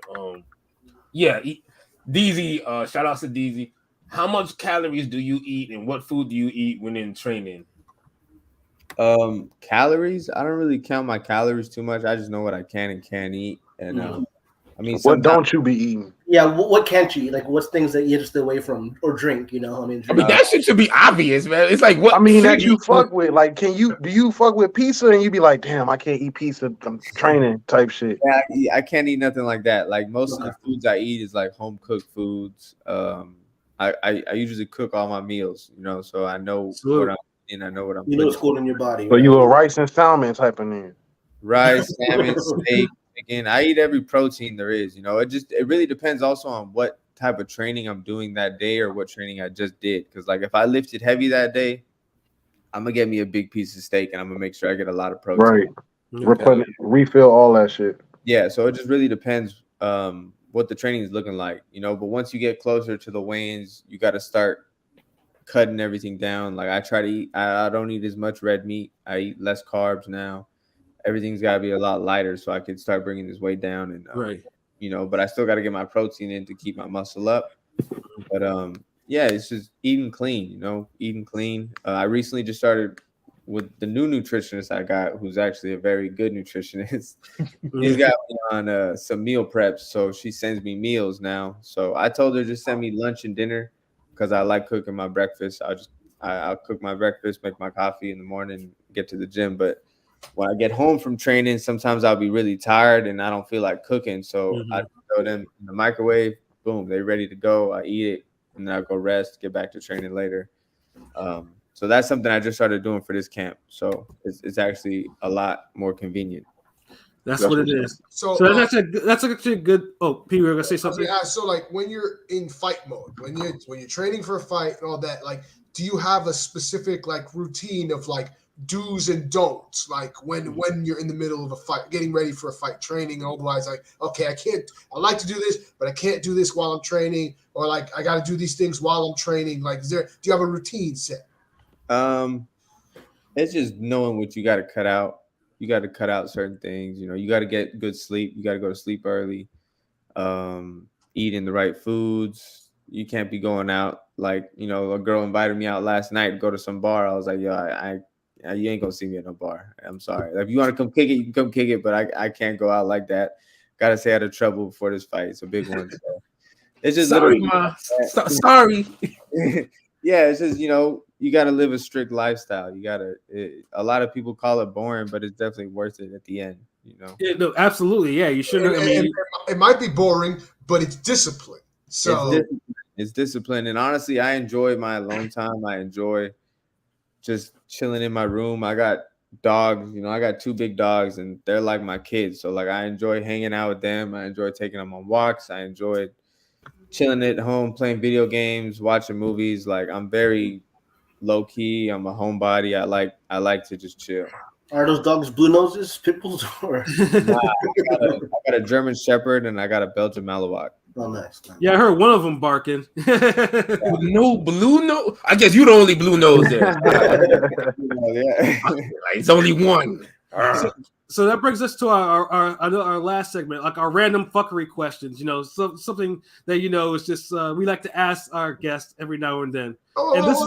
[SPEAKER 2] DZ. Shout out to DZ. How much calories do you eat, and what food do you eat when in training?
[SPEAKER 6] Calories. I don't really count my calories too much. I just know what I can and can't eat, and
[SPEAKER 5] what don't you be eating?
[SPEAKER 4] Yeah, what can't you eat? Like, what's things that you have to stay away from or drink?
[SPEAKER 2] That shit should be obvious, man. It's like what
[SPEAKER 5] that you fuck with. Like, do you fuck with pizza and you be like, damn, I can't eat pizza. I'm training type shit.
[SPEAKER 6] Yeah, I can't eat nothing like that. Like most of the foods I eat is like home cooked foods. I usually cook all my meals, so I know what I'm eating. I know what I'm.
[SPEAKER 4] You know what's going in your body.
[SPEAKER 5] So you a rice and salmon type of nigga.
[SPEAKER 6] Rice, salmon, steak. Again, I eat every protein there is. It really depends also on what type of training I'm doing that day or what training I just did. Because like if I lifted heavy that day, I'm gonna get me a big piece of steak and I'm gonna make sure I get a lot of protein.
[SPEAKER 5] Right. Refill all that shit.
[SPEAKER 6] Yeah. So it just really depends what the training is looking like. But once you get closer to the weigh-ins, you got to start cutting everything down. Like I try to eat. I don't eat as much red meat. I eat less carbs now. Everything's got to be a lot lighter so I can start bringing this weight down and but I still got to get my protein in to keep my muscle up. But it's just eating clean, eating clean. I recently just started with the new nutritionist I got, who's actually a very good nutritionist. He's got me on some meal preps, so she sends me meals now. So I told her just send me lunch and dinner because I like cooking my breakfast. I'll cook my breakfast, make my coffee in the morning, get to the gym, but when I get home from training, sometimes I'll be really tired and I don't feel like cooking. So I throw them in the microwave, boom, they're ready to go. I eat it and then I go rest, get back to training later. So that's something I just started doing for this camp. So it's actually a lot more convenient.
[SPEAKER 1] That's what it is. So that's actually a good. Oh, P, we're gonna say something.
[SPEAKER 3] So like when you're in fight mode, when you're training for a fight and all that, like, do you have a specific like routine of like do's and don'ts, like when you're in the middle of a fight, getting ready for a fight, training, and otherwise, like, okay, I like to do this, but I can't do this while I'm training, or like I got to do these things while I'm training. Like, do you have a routine set?
[SPEAKER 6] It's just knowing what you got to cut out. You got to cut out certain things. You got to get good sleep. You got to go to sleep early. Eating the right foods. You can't be going out like a girl invited me out last night to go to some bar. I was like, yo, you ain't gonna see me at no bar. I'm sorry. If you want to come kick it, you can come kick it, but I can't go out like that. Gotta stay out of trouble before this fight. It's a big one. So it's just
[SPEAKER 2] sorry.
[SPEAKER 6] Yeah, it's just you gotta live a strict lifestyle. A lot of people call it boring, but it's definitely worth it at the end.
[SPEAKER 1] Yeah, no, absolutely. Yeah, you shouldn't.
[SPEAKER 3] It might be boring, but it's discipline. So
[SPEAKER 6] it's discipline, and honestly, I enjoy my alone time. I enjoy just chilling in my room. I got dogs, I got 2 big dogs and they're like my kids. So like I enjoy hanging out with them. I enjoy taking them on walks. I enjoy chilling at home, playing video games, watching movies. Like I'm very low key. I'm a homebody. I like to just chill.
[SPEAKER 4] Are those dogs blue noses, pit bulls, or?
[SPEAKER 6] Nah, I got a German Shepherd and I got a Belgian Malinois.
[SPEAKER 4] Oh, nice.
[SPEAKER 1] Yeah, I heard one of them barking.
[SPEAKER 2] No blue nose. I guess you're the only blue nose there.
[SPEAKER 6] Yeah,
[SPEAKER 2] It's only one.
[SPEAKER 1] So that brings us to our last segment, like our random fuckery questions. Something that is just we like to ask our guests every now and then. And this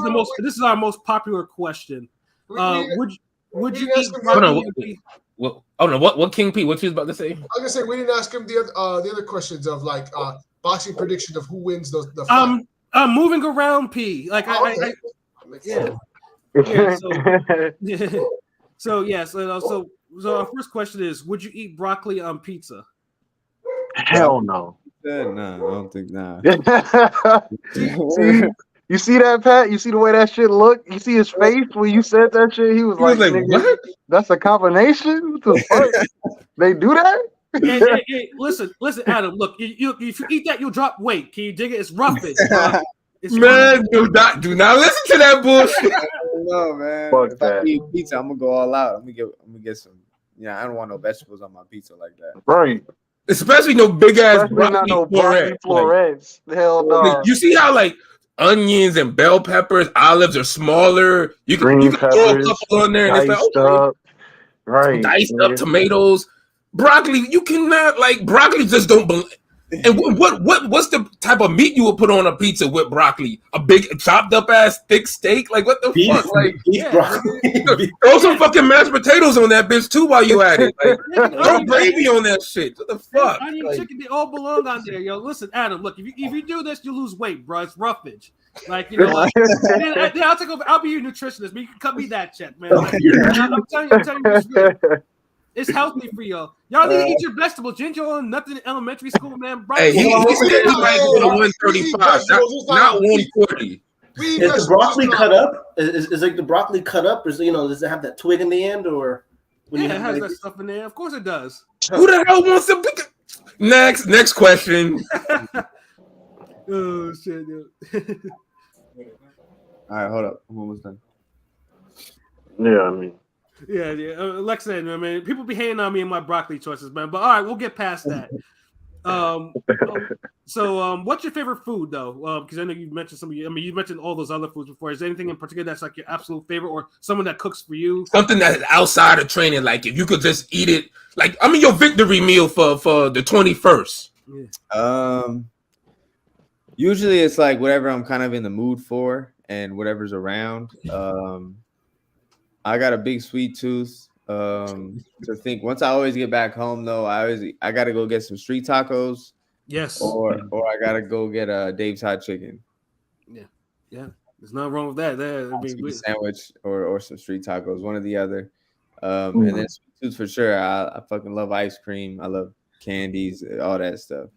[SPEAKER 1] is our most popular question. Would you eat broccoli?
[SPEAKER 2] What King P? What you was about to say?
[SPEAKER 3] I was gonna say we didn't ask him the other questions of like boxing prediction of who wins the fight.
[SPEAKER 1] Moving around P. Like So our first question is: would you eat broccoli on pizza?
[SPEAKER 5] Hell no.
[SPEAKER 6] No, I don't think nah.
[SPEAKER 5] You see that, Pat? You see the way that shit looked? You see his face when you said that shit? He was like,
[SPEAKER 2] what?
[SPEAKER 5] That's a combination? What the fuck? They do that?
[SPEAKER 1] Hey, listen, Adam. Look, if you eat that, you'll drop weight. Can you dig it? It's roughage.
[SPEAKER 2] Man, do not listen to that bullshit.
[SPEAKER 6] No, man.
[SPEAKER 5] Fuck
[SPEAKER 6] if
[SPEAKER 5] that.
[SPEAKER 6] I eat pizza, I'm gonna go all out. I'm gonna get some. Yeah, I don't want no vegetables on my pizza like that.
[SPEAKER 5] Right.
[SPEAKER 2] Especially no big ass
[SPEAKER 5] Not no broccoli florets. Hell no.
[SPEAKER 2] You see how like onions and bell peppers, olives are smaller. You can throw a couple on there and it's like,
[SPEAKER 5] up. Right.
[SPEAKER 2] Diced up tomatoes. Broccoli, you cannot broccoli just don't belong. And what's the type of meat you would put on a pizza with broccoli? A big chopped up ass thick steak? Like what the fuck? Like broccoli. Throw some fucking mashed potatoes on that bitch too while you at it. Like throw gravy on that shit. What the fuck?
[SPEAKER 1] Onion chicken, they all belong on there, yo. Listen, Adam, look, if you do this, you lose weight, bro. It's roughage. I'll take over. I'll be your nutritionist, but you can cut me that check, man. I'm telling you what's real. It's healthy for y'all. Y'all need to eat your vegetables. Didn't y'all learn nothing in elementary school, man?
[SPEAKER 2] Hey, he said he might go to 135, not 140.
[SPEAKER 4] Is the broccoli cut up? Is like the broccoli cut up? Does it have that twig in the end, or
[SPEAKER 1] it has that stuff in there? Of course it does.
[SPEAKER 2] Who the hell wants to pick? Next question.
[SPEAKER 1] Oh shit, yo.
[SPEAKER 6] All right, hold up. I'm almost done.
[SPEAKER 5] Yeah, I mean.
[SPEAKER 1] Yeah. Like I said, man, people be hating on me and my broccoli choices, man. But all right, we'll get past that. So, what's your favorite food, though? Because I know you mentioned some of you. I mean, you mentioned all those other foods before. Is there anything in particular that's like your absolute favorite, or someone that cooks for you?
[SPEAKER 2] Something that is outside of training, like if you could just eat it, like your victory meal for the 21st.
[SPEAKER 6] Yeah. Usually it's like whatever I'm kind of in the mood for and whatever's around. I got a big sweet tooth. To think once I always get back home though, I gotta go get some street tacos.
[SPEAKER 1] Yes.
[SPEAKER 6] Or I gotta go get a Dave's hot chicken.
[SPEAKER 1] Yeah. There's nothing wrong with that.
[SPEAKER 6] A sandwich or some street tacos, one or the other. And then sweet tooth for sure. I fucking love ice cream. I love candies, all that stuff.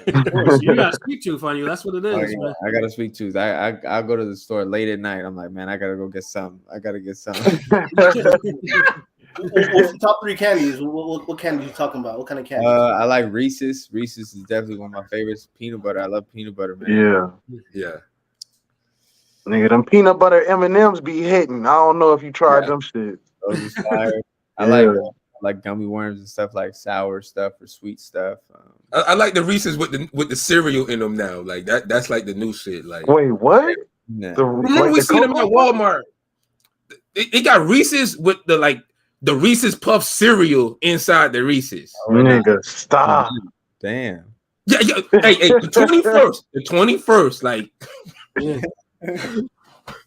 [SPEAKER 1] Of course, you got a sweet tooth on you. That's what it is, man.
[SPEAKER 6] I got a sweet tooth. I'll go to the store late at night. I'm like, man, I gotta go get some. I gotta get some.
[SPEAKER 4] What's the top 3 candies? What candies are you talking about? What kind of candies?
[SPEAKER 6] I like Reese's. Reese's is definitely one of my favorites. Peanut butter. I love peanut butter, man.
[SPEAKER 2] Yeah.
[SPEAKER 5] Nigga, them peanut butter M&Ms be hitting. I don't know if you tried them shit.
[SPEAKER 6] Those is fire. I like gummy worms and stuff, like sour stuff or sweet stuff.
[SPEAKER 2] I like the Reese's with the cereal in them now. Like that's like the new shit. Like
[SPEAKER 5] wait, what?
[SPEAKER 6] Nah.
[SPEAKER 2] Remember we see them at Walmart. It got Reese's with the Reese's Puff cereal inside the Reese's.
[SPEAKER 5] Nigga, stop.
[SPEAKER 6] Damn.
[SPEAKER 2] Yeah. Hey, the 21st, like.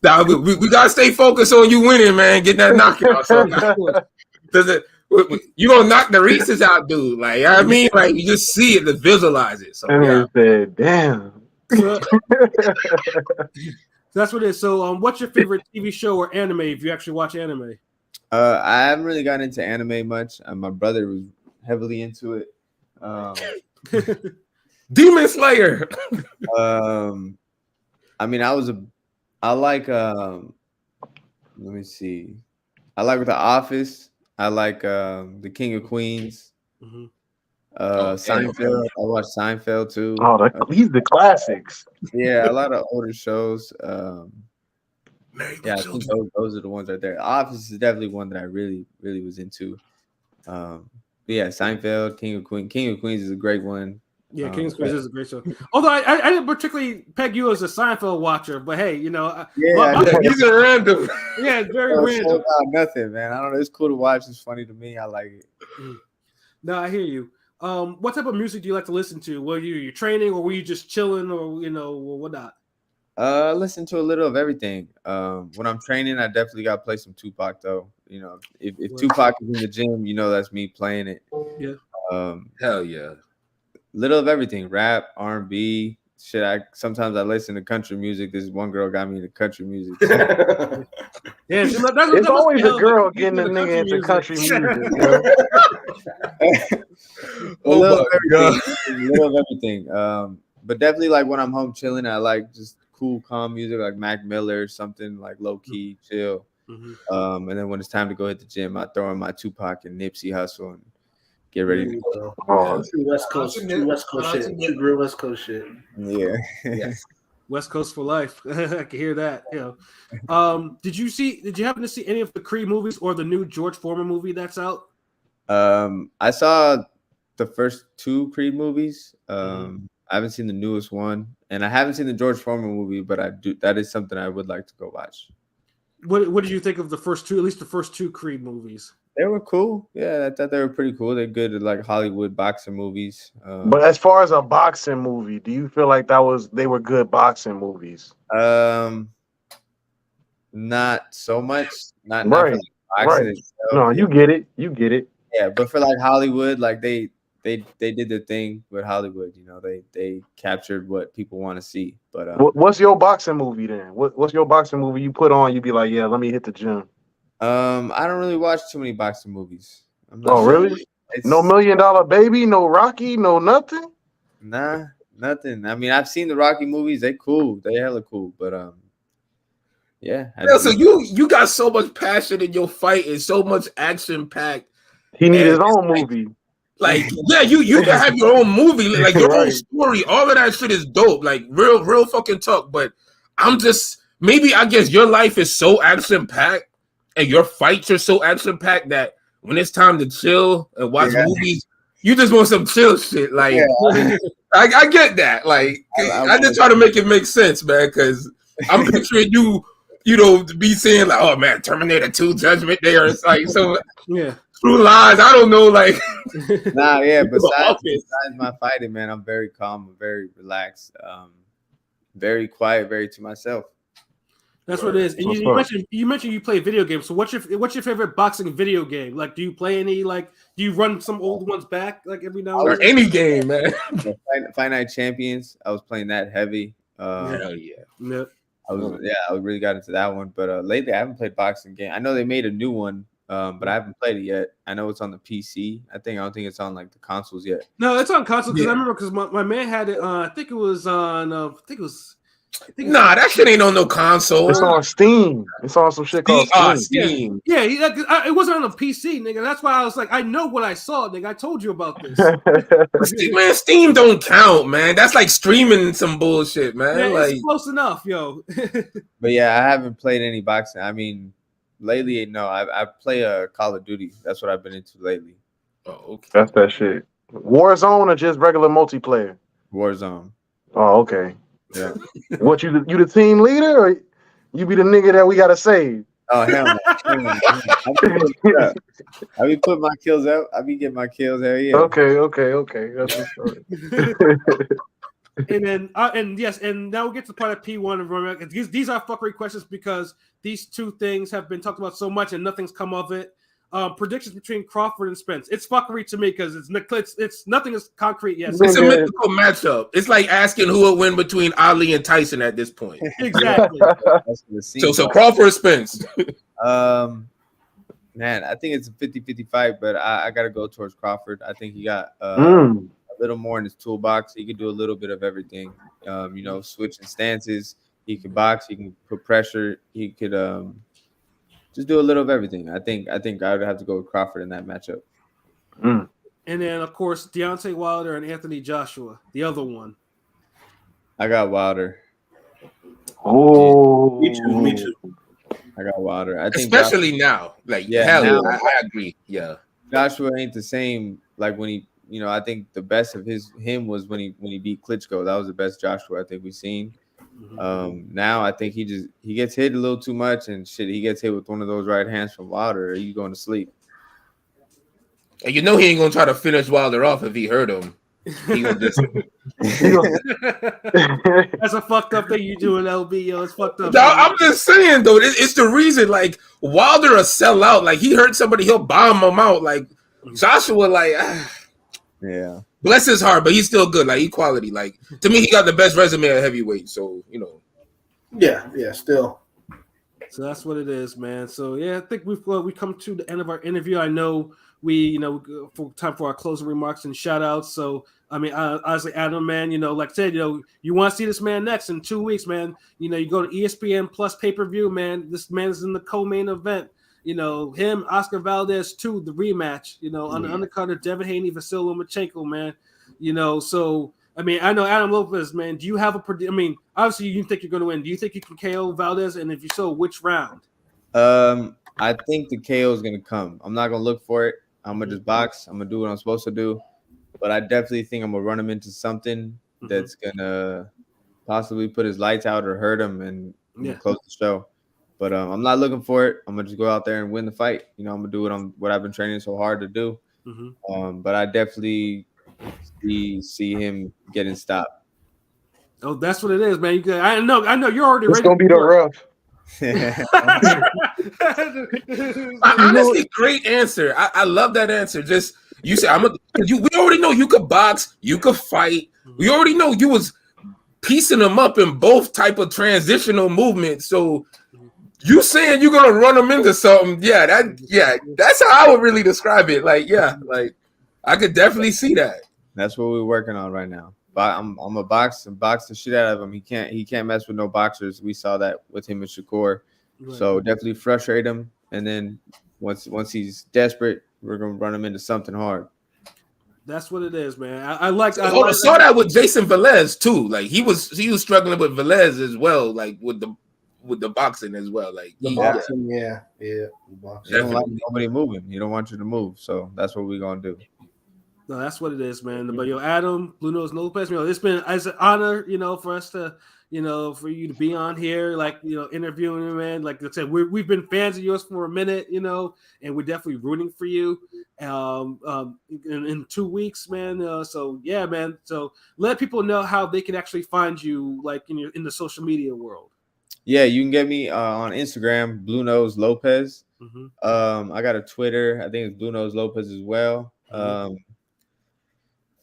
[SPEAKER 2] Now we gotta stay focused on you winning, man. Get that knockout. So, you gonna knock the Reese's out, dude? Like I mean, like you just see it, to visualize it. So
[SPEAKER 5] said, damn.
[SPEAKER 1] That's what it is. So, what's your favorite TV show or anime? If you actually watch anime,
[SPEAKER 6] I haven't really gotten into anime much. My brother was heavily into it.
[SPEAKER 2] Demon Slayer.
[SPEAKER 6] I mean, I like let me see. I like The Office. I like The King of Queens.
[SPEAKER 1] Mm-hmm.
[SPEAKER 6] Seinfeld. I watch Seinfeld too.
[SPEAKER 5] Oh, these the classics.
[SPEAKER 6] Yeah, a lot of older shows.
[SPEAKER 2] I
[SPEAKER 6] think those are the ones right there. The Office is definitely one that I really, really was into. But yeah, Seinfeld, King of Queens is a great one.
[SPEAKER 1] Yeah, King's Queens is a great show. Although I didn't particularly peg you as a Seinfeld watcher, but hey, you know,
[SPEAKER 2] These are random.
[SPEAKER 1] Yeah, it's very random.
[SPEAKER 6] Nothing, man. I don't know. It's cool to watch. It's funny to me. I like it.
[SPEAKER 1] No, I hear you. What type of music do you like to listen to? Were you training, or were you just chilling, or or whatnot?
[SPEAKER 6] Listen to a little of everything. When I'm training, I definitely got to play some Tupac though. You know, if Tupac is in the gym, that's me playing it.
[SPEAKER 1] Yeah.
[SPEAKER 2] Hell yeah.
[SPEAKER 6] Little of everything, rap, R&B, shit. Sometimes I listen to country music. This one girl got me into country music.
[SPEAKER 1] Yeah,
[SPEAKER 5] it's always a girl getting a nigga into country music.
[SPEAKER 6] A little of everything. But definitely like when I'm home chilling, I like just cool, calm music like Mac Miller, something like low key, chill. And then when it's time to go hit the gym, I throw in my Tupac and Nipsey Hussle and get ready to go.
[SPEAKER 4] True West Coast shit. True real West Coast shit.
[SPEAKER 6] Yeah.
[SPEAKER 1] West Coast for life. I can hear that. Did you happen to see any of the Creed movies or the new George Foreman movie that's out?
[SPEAKER 6] I saw the first 2 Creed movies. I haven't seen the newest one, and I haven't seen the George Foreman movie, but I do. That is something I would like to go watch.
[SPEAKER 1] What did you think of the first 2? At least the first 2 Creed movies.
[SPEAKER 6] They were cool. Yeah, I thought they were pretty cool. They're good at like Hollywood boxing movies.
[SPEAKER 5] But as far as a boxing movie, do you feel like they were good boxing movies?
[SPEAKER 6] Not so much. Not
[SPEAKER 5] right.
[SPEAKER 6] For like boxing itself.
[SPEAKER 5] No, you get it.
[SPEAKER 6] Yeah, but for like Hollywood, like they did their thing with Hollywood. They captured what people want to see. But
[SPEAKER 5] what's your boxing movie then? What's your boxing movie you put on? You be like, yeah, let me hit the gym.
[SPEAKER 6] I don't really watch too many boxing movies.
[SPEAKER 5] Really? No $1 Million Baby, no Rocky, no nothing?
[SPEAKER 6] Nah, nothing. I mean, I've seen the Rocky movies. They cool. They hella cool. But yeah.
[SPEAKER 2] So you got so much passion in your fight and so much action packed.
[SPEAKER 5] He need his own movie.
[SPEAKER 2] Like, yeah, you can have your own movie, like your own story. All of that shit is dope. Like real fucking talk. But I'm just I guess your life is so action packed. And your fights are so action-packed that when it's time to chill and watch movies, you just want some chill shit. Like, I get that. Like, I just try to make it make sense, man, because I'm picturing you be saying like, oh man, Terminator 2, Judgment Day, or it's like so.
[SPEAKER 1] Yeah.
[SPEAKER 2] True Lies. I don't know, like.
[SPEAKER 6] Nah, yeah. Besides my fighting, man, I'm very calm, I'm very relaxed, very quiet, very to myself.
[SPEAKER 1] That's what it is. And you mentioned you play video games. So what's your favorite boxing video game? Like, do you play any? Like, do you run some old ones back? Like every now and then?
[SPEAKER 2] Or any game, man.
[SPEAKER 6] Fight Night Champions. I was playing that heavy.
[SPEAKER 2] Hell yeah.
[SPEAKER 6] I really got into that one. But lately, I haven't played boxing game. I know they made a new one, but I haven't played it yet. I know it's on the PC. I don't think it's on like the consoles yet.
[SPEAKER 1] No, it's on consoles because I remember because my man had it. I think it was on.
[SPEAKER 2] Nah, that shit ain't on no console.
[SPEAKER 5] It's on Steam. It's on some shit called Steam.
[SPEAKER 1] Yeah, it wasn't on a PC, nigga. That's why I was like, I know what I saw, nigga. I told you about this.
[SPEAKER 2] Man, Steam don't count, man. That's like streaming some bullshit, man.
[SPEAKER 1] Yeah,
[SPEAKER 2] like
[SPEAKER 1] it's close enough, yo.
[SPEAKER 6] But yeah, I haven't played any boxing. I mean, lately, no. I play Call of Duty. That's what I've been into lately.
[SPEAKER 2] Oh, okay.
[SPEAKER 5] That's that shit. Warzone or just regular multiplayer?
[SPEAKER 6] Warzone.
[SPEAKER 5] Oh, okay.
[SPEAKER 6] Yeah.
[SPEAKER 5] What you the team leader or you be the nigga that we gotta save?
[SPEAKER 6] Oh hell no. I be putting my kills out. I be getting my kills there. Yeah.
[SPEAKER 5] Okay. That's what's
[SPEAKER 1] And then and now we get to the part of P1 and these are fuckery questions because these two things have been talked about so much and nothing's come of it. Predictions between Crawford and Spence. It's fuckery to me because it's nothing is concrete yet.
[SPEAKER 2] It's a mythical matchup. It's like asking who would win between Ali and Tyson at this point.
[SPEAKER 1] Exactly.
[SPEAKER 2] So Crawford or Spence.
[SPEAKER 6] Man, I think it's a 50-50 fight, but I got to go towards Crawford. I think he got a little more in his toolbox. He could do a little bit of everything. Switching stances. He could box. He can put pressure. He could just do a little of everything. I think I would have to go with Crawford in that matchup.
[SPEAKER 1] And then, of course, Deontay Wilder and Anthony Joshua, the other one.
[SPEAKER 6] I got Wilder.
[SPEAKER 5] Oh,
[SPEAKER 4] me too.
[SPEAKER 6] I got Wilder. I think
[SPEAKER 2] especially now. Like,
[SPEAKER 6] now,
[SPEAKER 2] I agree. Yeah.
[SPEAKER 6] Joshua ain't the same like when I think the best of him was when he beat Klitschko. That was the best Joshua I think we've seen. Now I think he gets hit a little too much and shit. He gets hit with one of those right hands from Wilder, or he's going to sleep.
[SPEAKER 2] And he ain't gonna try to finish Wilder off if he hurt him. He gonna just.
[SPEAKER 1] That's a fucked up thing you do in LB, yo. It's fucked up.
[SPEAKER 2] No, I'm just saying though, it's the reason. Like Wilder will sell out. Like he hurt somebody, he'll bomb him out. Like Joshua, like
[SPEAKER 6] yeah,
[SPEAKER 2] bless his heart, but he's still good. Like equality. Like to me, he got the best resume at heavyweight. So
[SPEAKER 4] Yeah, still.
[SPEAKER 1] So that's what it is, man. So yeah, I think we come to the end of our interview. I know we for time for our closing remarks and shout outs. So I mean, honestly, Adam, man, like I said, you want to see this man next in 2 weeks, man. You go to ESPN Plus pay-per-view, man. This man is in the co-main event. Him, Oscar Valdez 2, the rematch. On the undercard of Devin Haney, Vasily Lomachenko, man. So I mean, I know Adam Lopez, man. Do you have I mean, obviously you think you're going to win. Do you think you can KO Valdez? And if you so, which round?
[SPEAKER 6] I think the KO is going to come. I'm not going to look for it. I'm going to just box. I'm going to do what I'm supposed to do. But I definitely think I'm going to run him into something that's going to possibly put his lights out or hurt him and close the show. But I'm not looking for it. I'm going to just go out there and win the fight. I'm going to do what I've been training so hard to do. But I definitely see him getting stopped.
[SPEAKER 1] Oh, that's what it is, man. I know you're already ready.
[SPEAKER 5] It's going to be the rough.
[SPEAKER 2] Honestly, great answer. I love that answer. Just you said we already know you could box, you could fight. We already know you was piecing them up in both type of transitional movements. So you saying you're gonna run them into something? That's how I would really describe it. Like I could definitely see that.
[SPEAKER 6] That's what we're working on right now. But I'm a box the shit out of him. He can't mess with no boxers. We saw that with him and Shakur. Right. So definitely frustrate him, and then once he's desperate, we're gonna run him into something hard.
[SPEAKER 1] That's what it is, man. I
[SPEAKER 2] saw that with Jason Velez too. Like he was struggling with Velez as well, like with the boxing as well. Like
[SPEAKER 4] the boxing, yeah.
[SPEAKER 6] You don't like nobody moving. You don't want you to move. So that's what we're gonna do.
[SPEAKER 1] No, that's what it is, man. But Adam, BluNose Lopez, it's been as an honor, for us to, for you to be on here, like, interviewing you, man. Like I said, we've been fans of yours for a minute, and we're definitely rooting for you. In 2 weeks, man. So yeah, man. So let people know how they can actually find you, like in the social media world.
[SPEAKER 6] Yeah, you can get me on Instagram, BluNose Lopez. I got a Twitter. I think it's BluNose Lopez as well.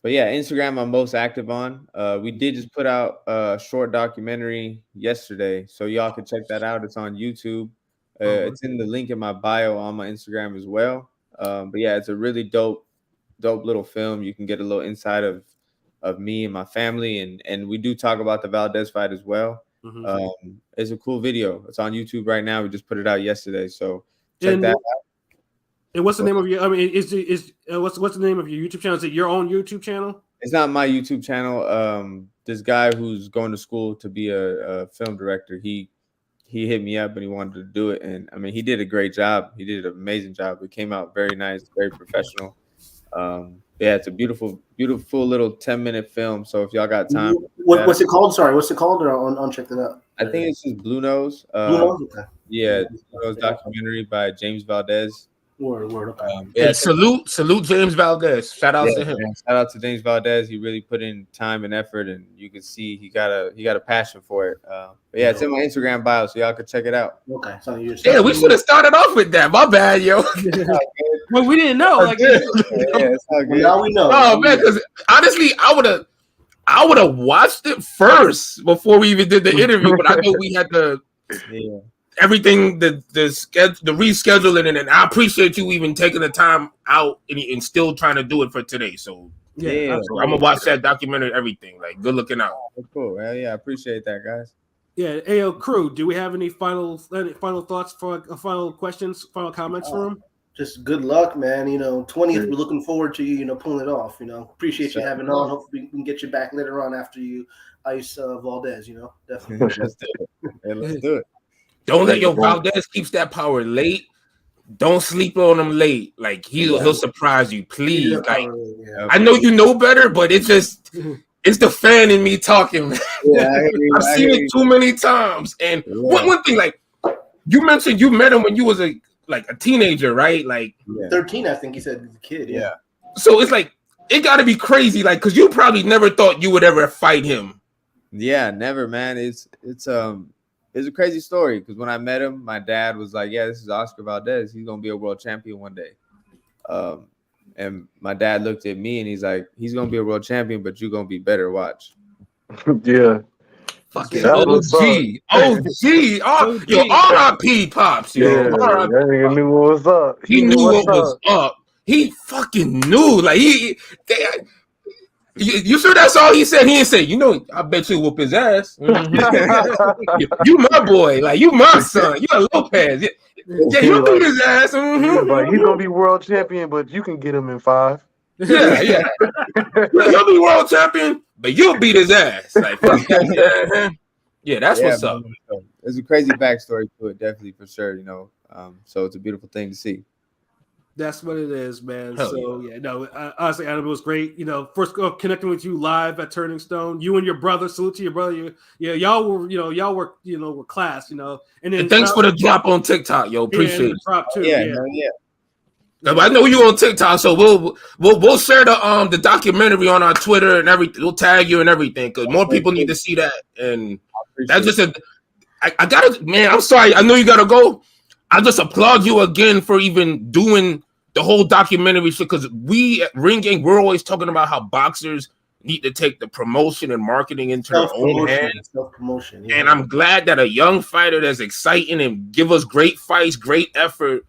[SPEAKER 6] But yeah, Instagram I'm most active on. We did just put out a short documentary yesterday, so y'all can check that out. It's on YouTube. It's in the link in my bio on my Instagram as well. But yeah, it's a really dope little film. You can get a little insight of me and my family, and we do talk about the Valdez fight as well. It's a cool video. It's on YouTube right now. We just put it out yesterday, so check that out.
[SPEAKER 1] And what's the name of your? I mean, what's the name of your YouTube channel? Is it your own YouTube channel?
[SPEAKER 6] It's not my YouTube channel. This guy who's going to school to be a film director, he hit me up and he wanted to do it, and I mean, he did a great job. He did an amazing job. It came out very nice, very professional. Yeah, it's a beautiful little 10-minute film. So if y'all got time,
[SPEAKER 4] what's it called? Sorry, what's it called? Or I'll check that out.
[SPEAKER 6] I think it's just BluNose.
[SPEAKER 4] BluNose, okay.
[SPEAKER 6] Yeah, BluNose documentary by James Valdez.
[SPEAKER 4] Word. Okay.
[SPEAKER 2] Yeah, salute James Valdez. Shout out to him.
[SPEAKER 6] Man, shout out to James Valdez. He really put in time and effort, and you can see he got a passion for it. But yeah, it's in my Instagram bio, so y'all can check it out.
[SPEAKER 4] Okay. So
[SPEAKER 2] yeah, we should have started off with that. My bad, yo.
[SPEAKER 1] Well, we didn't know. Like,
[SPEAKER 6] it's all good.
[SPEAKER 4] Now we know.
[SPEAKER 2] Oh man, because honestly, I would have watched it first before we even did the interview, but I know we had to.
[SPEAKER 6] Yeah.
[SPEAKER 2] Everything the rescheduling, and I appreciate you even taking the time out and still trying to do it for today. So
[SPEAKER 6] yeah,
[SPEAKER 2] I'm gonna watch that documentary. Everything, like, good looking out.
[SPEAKER 6] Cool. Well, yeah, I appreciate that, guys.
[SPEAKER 1] Yeah, AO crew. Do we have any final thoughts for final questions, final comments for him?
[SPEAKER 4] Just good luck, man. 20th, we're looking forward to you, pulling it off. Appreciate you having on. Hopefully we can get you back later on after you ice Valdez. Definitely.
[SPEAKER 6] Let's do it.
[SPEAKER 2] Don't let your Valdez keeps that power late. don't sleep on him late. Like he'll surprise you, please. Like
[SPEAKER 4] Yeah.
[SPEAKER 2] I know you know better, but it's the fan in me talking. Man.
[SPEAKER 6] Yeah,
[SPEAKER 2] I've seen it too many times. And one thing, like you mentioned, you met him when you was a teenager, right? Like
[SPEAKER 4] 13, I think he said as a kid. Yeah.
[SPEAKER 2] So it's like it got to be crazy, like because you probably never thought you would ever fight him.
[SPEAKER 6] Yeah, never, man. It's a crazy story because when I met him, my dad was like, "Yeah, this is Oscar Valdez. He's gonna be a world champion one day." And my dad looked at me and he's like, "He's gonna be a world champion, but you're gonna be better. Watch."
[SPEAKER 5] Yeah.
[SPEAKER 2] Fucking OG. Oh, yo, R.I.P. Pops. Yo.
[SPEAKER 5] Yeah, that nigga knew what was up.
[SPEAKER 2] He knew what was up. He fucking knew. Like you sure that's all he said? He didn't say, you know, I bet you whoop his ass. You my boy. Like, you my son. You a Lopez. Yeah, you beat his ass.
[SPEAKER 5] Like, he's going to be world champion, but you can get him in 5.
[SPEAKER 2] Yeah. He'll be world champion, but you'll beat his ass. Like, fuck that. Yeah, that's what's up.
[SPEAKER 6] There's a crazy backstory to it, definitely, for sure, you know. So it's a beautiful thing to see.
[SPEAKER 1] That's what it is, man.
[SPEAKER 2] Hell
[SPEAKER 1] so yeah, no, honestly, Adam, it was great. You know, first connecting with you live at Turning Stone. You and your brother, salute to your brother. Y'all were class. You know, and then
[SPEAKER 2] thanks for the drop on TikTok, yo. Appreciate it.
[SPEAKER 1] Drop too.
[SPEAKER 6] Yeah.
[SPEAKER 2] I know you on TikTok, so we'll share the documentary on our Twitter and everything. We'll tag you and everything because more people need to see that. And that's just I gotta, man. I'm sorry. I know you gotta go. I just applaud you again for even doing the whole documentary shit because we at Ring Gang, we're always talking about how boxers need to take the promotion and marketing into their own hands.
[SPEAKER 4] Self-promotion.
[SPEAKER 2] And I'm glad that a young fighter that's exciting and give us great fights, great effort,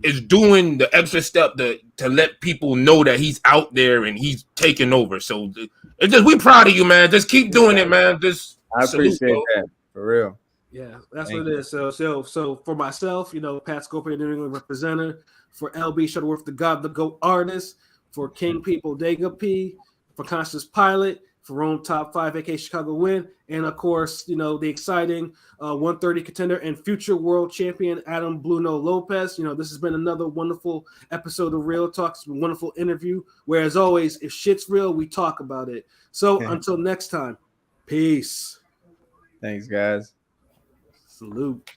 [SPEAKER 2] is doing the extra step to let people know that he's out there and he's taking over. So it's just, we proud of you, man. Just keep doing it, man.
[SPEAKER 6] I appreciate that, for real.
[SPEAKER 1] Yeah, that's what it is. So for myself, you know, Pat Scope, New England representative, for LB Shuttleworth, the God, the GOAT artist, for King P, Bodega P, for Conscious Pilot, for Rome Top 5, aka Chicago Win, and of course, you know, the exciting 130 contender and future world champion Adam BluNose Lopez. You know, this has been another wonderful episode of Real Talk. It's been a wonderful interview. Where as always, if shit's real, we talk about it. So until next time, peace.
[SPEAKER 6] Thanks, guys.
[SPEAKER 1] Salute.